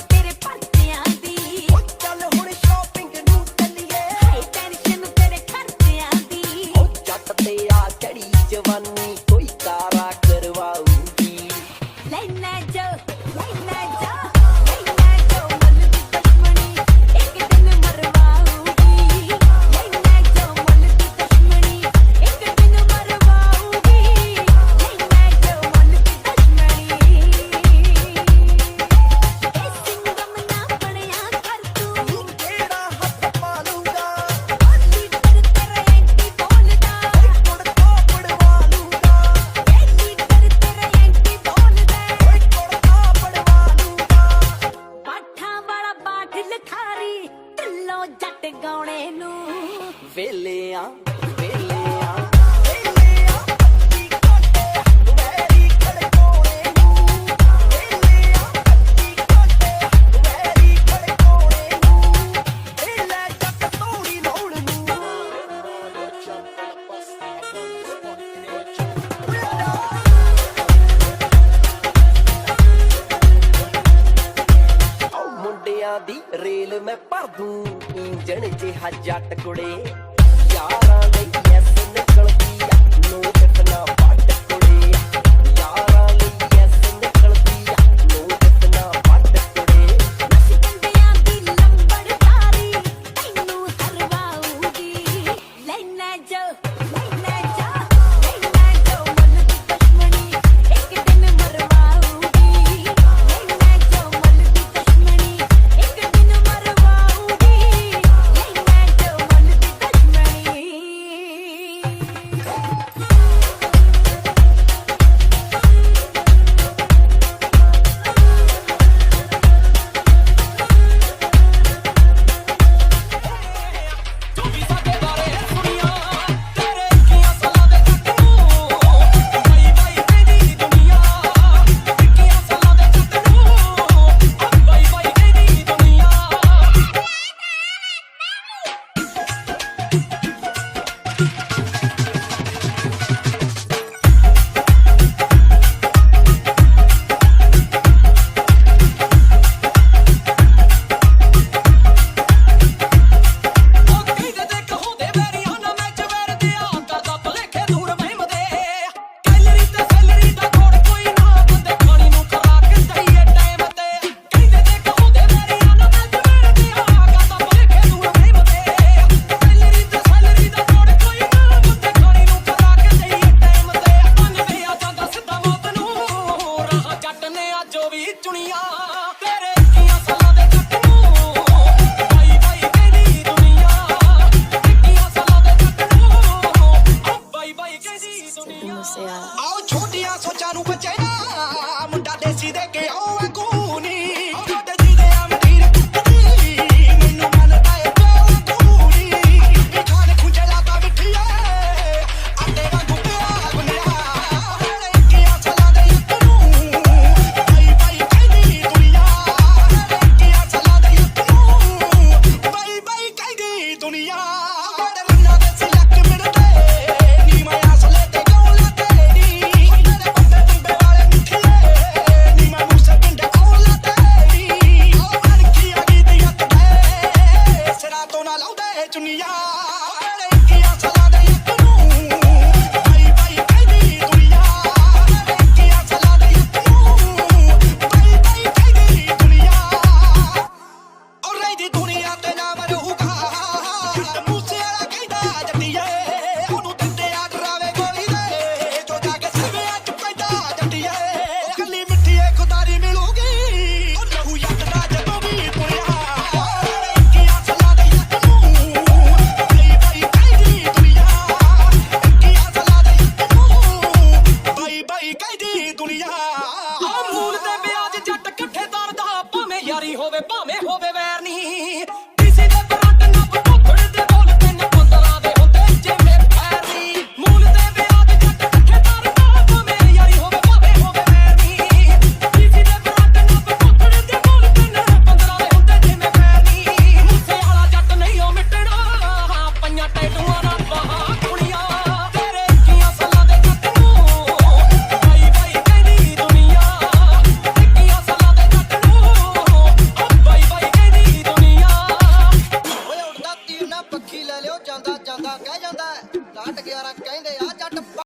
ਜਾਣੇ ਨੂੰ ਵੇਲਿਆਂ ਵੇਲਿਆਂ ਵੇਲਿਆਂ ਅੱਧੀ ਘੰਟੇ ਵੈਰੀ ਖੜਕਾਉਣੇ ਨੂੰ ਵੇਲਿਆਂ ਅੱਧੀ ਘੰਟੇ ਵੈਰੀ ਖੜਕਾਉਣੇ ਨੂੰ ਇਹ ਲੈ ਜੱਟ ਤੋੜੀ ਲੋੜ ਨੂੰ ਮੁੰਡਿਆਂ ਦੀ ਰੇਲ ਮੈਂ ਭਰ ਦੂੰ ਇੰਜਣ ਜਿਹਾ ਜੱਟ ਕੁੜੇ ਯਾਰਾਂ ਲਈ ਐਸ ਨਿਕਲਦੀ ਆ ਨੋ ਕਿਤਨਾ ਵੱਟ ਕੁੜੇ ਯਾਰਾਂ ਲਈ ਐਸ ਨਿਕਲਦੀ ਆ ਨੋ ਕਿਤਨਾ ਵੱਟ ਕੁੜੇ ਨਸ ਕੰਡਿਆਂ ਦੀ ਲੰਬੜਦਾਰੀ ਤੈਨੂੰ ਹਰਵਾਊਗੀ ਲੈਣਾ ਜੋ ਮਨ ਦੀ ਦੁਸ਼ਮਣੀ ਇੱਕ ਦਿਨ ਮਰਵਾਊਗੀ ਲੈਣਾ ਜੋ ਮਨ ਦੀ ਦੁਸ਼ਮਣੀ ਇੱਕ ਦਿਨ ਮਰਵਾਊਗੀ ਲੈਣਾ ਜੋ ਮਨ ਦੀ ਦੁਸ਼ਮਣੀ ਜੋ ਵੀ ਸਾਡੇ ਬਾਰੇ ਸੁਣੀਆਂ ਤੇਰੇ ਇੱਕੀਆਂ ਸਾਲਾਂ ਦੇ ਜੱਟ ਨੂੰ ਬਾਈ ਬਾਈ ਕਹਿੰਦੀ ਦੁਨੀਆ ਇੱਕੀਆਂ ਸਾਲਾਂ ਦੇ ਜੱਟ ਨੂੰ ਬਾਈ ਬਾਈ ਕਹਿੰਦੀ ਦੁਨੀਆ ਉਹ ਕਹਿੰਦੇ ਤੇ ਕਹੋਦੇ ਵੈਰੀਆਂ ਨਾ ਮੈਂ ਚਵਰਦੇ ਆ ਕਰਦਾ ਭਲੇਖੇ ਦੂਰ ਵਹਿਮਦੇ ਕੈਲਰੀ ਤੇ ਸੈਲਰੀ ਦਾ ਥੋੜ ਕੋਈ ਨਾ ਬੰਦੇ ਖਾਣੀ ਨੂੰ ਖਰਾਕ ਦਈਏ ਟਾਈਮ ਤੇ ਕਹਿੰਦੇ ਤੇ ਕਹੋਦੇ ਵੈਰੀਆਂ ਨਾ ਮੈਂ ਚਵਰਦੇ ਆ ਕਰਦਾ ਭਲੇਖੇ ਦੂਰ ਵਹਿਮਦੇ ਕੈਲਰੀ ਤੇ ਸੈਲਰੀ ਦਾ ਥੋੜ ਕੋਈ ਨਾ ਬੰਦੇ ਖਾਣੀ ਨੂੰ ਖਰਾਕ ਦਈਏ ਟਾਈਮ ਤੇ ਮੰਨਦੇ ਆ ਜਾਂਦਾ ਸਿੱਧਾ ਮੌਤ ਨੂੰ ਰਾਹ ਜੱਟ ਨੇ ਅੱਜੋ ਵੀ ਚੁਣੀਆਂ ਤੇਰੇ ਇੱਕੀਆਂ ਸਾਲਾਂ ਦੇ ਜੱਟ ਨੂੰ ਬਾਈ ਬਾਈ ਕਹਿੰਦੀ ਦੁਨੀਆ ਇੱਕੀਆਂ ਸਾਲਾਂ ਦੇ ਜੱਟ ਨੂੰ ਬਾਈ ਬਾਈ ਕਹਿੰਦੀ ਦੁਨੀਆ ਮੂਸੇਵਾਲਾ ਆਓ ਛੋਟੀਆਂ ਸੋਚਾਂ ਨੂੰ ਬਚੇ ਨਾ ਮੁੰਡਾ ਦੇਸੀ ਦੇ ਕੇ ਆਓ ਅਗੂਨੀ ਛੋਟੇ ਜੀ ਦੇ ਅਮੀਰ ਕੁੱਤੀ ਮੈਨੂੰ ਮੰਨਦਾ ਏ ਗੂਨੀ ਖਾਣ ਖੁੰਝੇ ਲਾਤਾ ਮਿੱਠੀਏ ਆਟੇ ਵਾਂਗੂ ਪਿਆ ਗੁੰਨਿਆ ਇੱਕੀਆਂ ਸਾਲਾਂ ਦੇ ਯੁੱਧ ਨੂੰ ਬਾਈ ਬਾਈ ਕਹਿੰਦੀ ਦੁਨੀਆ ਇੱਕੀਆਂ ਸਾਲਾਂ ਦੇ ਯੁੱਧ ਨੂੰ ਬਾਈ ਬਾਈ ਕਹਿੰਦੀ ਦੁਨੀਆ ਬੜੇ ਰੰਨਾਂ ਦੇ ਸੀ ਲੱਕ ਮਿਲਦੇ ਨੀ ਮੈਂ ਅਸਲੇ ਤੇ ਗੋਲਾ ਤੇਰੀ ਮੇਰੇ ਬੰਦੇ ਬੰਬੇ ਵਾਲੇ ਮਿੱਠੀਏ ਨੀ ਮੈਂ ਮੂਸੇ ਪਿੰਡ ਔਲਾ ਤੇਰੀ ਉਹ ਅਣਖੀ ਆ ਗਈ ਦੀ ਹੱਥ ਦੇ ਸਿਰਾਂ ਤੋਂ ਨਾ ਲਾਉਂਦੇ ਚੁੰਨੀਆਂ ਬੜੇ ਇੱਕੀਆਂ ਸਾਲਾਂ ਦੇ ਯੁੱਧ ਨੂੰ ਬਾਈ ਬਾਈ ਕਹਿੰਦੀ ਦੁਨੀਆ ਇੱਕੀਆਂ ਸਾਲਾਂ ਦੇ ਯੁੱਧ ਨੂੰ ਬਾਈ ਬਾਈ ਕਹਿੰਦੀ ਦੁਨੀਆ ਔਰ ਰਹਿੰਦੀ ਦੁਨੀਆ ਤੇ ਨਾਮ ਰਹੂਗਾ ਮੂਸੇਵਾਲਾ ਕਹਿੰਦਾ ਜੱਟੀਏ ਉਹਨੂੰ ਦਿੰਦੇ ਆ ਡਰਾਵੇ ਗੋਲੀ ਦੇ ਜੋ ਜਾ ਕੇ ਸਿਵਿਆਂ ਚ ਪੈਂਦਾ ਜੱਟੀਏ ਕੱਲੀ ਮਿੱਠੀਏ ਖੁਦਾਰੀ ਮਿਲੂਗੀ ਉਹ ਲਹੂ ਜੱਟ ਦਾ ਜਦੋਂ ਵੀ ਪੁਰਿਆ ਇੱਕੀਆਂ ਸਾਲਾਂ ਦੇ ਯੁੱਧ ਨੂੰ ਬਾਈ ਬਾਈ ਕਹਿੰਦੀ ਦੁਨੀਆ ਇੱਕੀਆਂ ਸਾਲਾਂ ਦੇ ਯੁੱਧ ਨੂੰ ਬਾਈ ਬਾਈ ਕਹਿੰਦੀ ਦੁਨੀਆ ਆ ਮੂਲ ਤੇ ਵਿਆਜ ਜੱਟ ਇਕੱਠੇ ਤਰਦਾ ਭਾਵੇਂ ਯਾਰੀ ਹੋਵੇ ਭਾਵੇਂ ਹੋਵੇ ਵੈਰ ਨਹੀਂ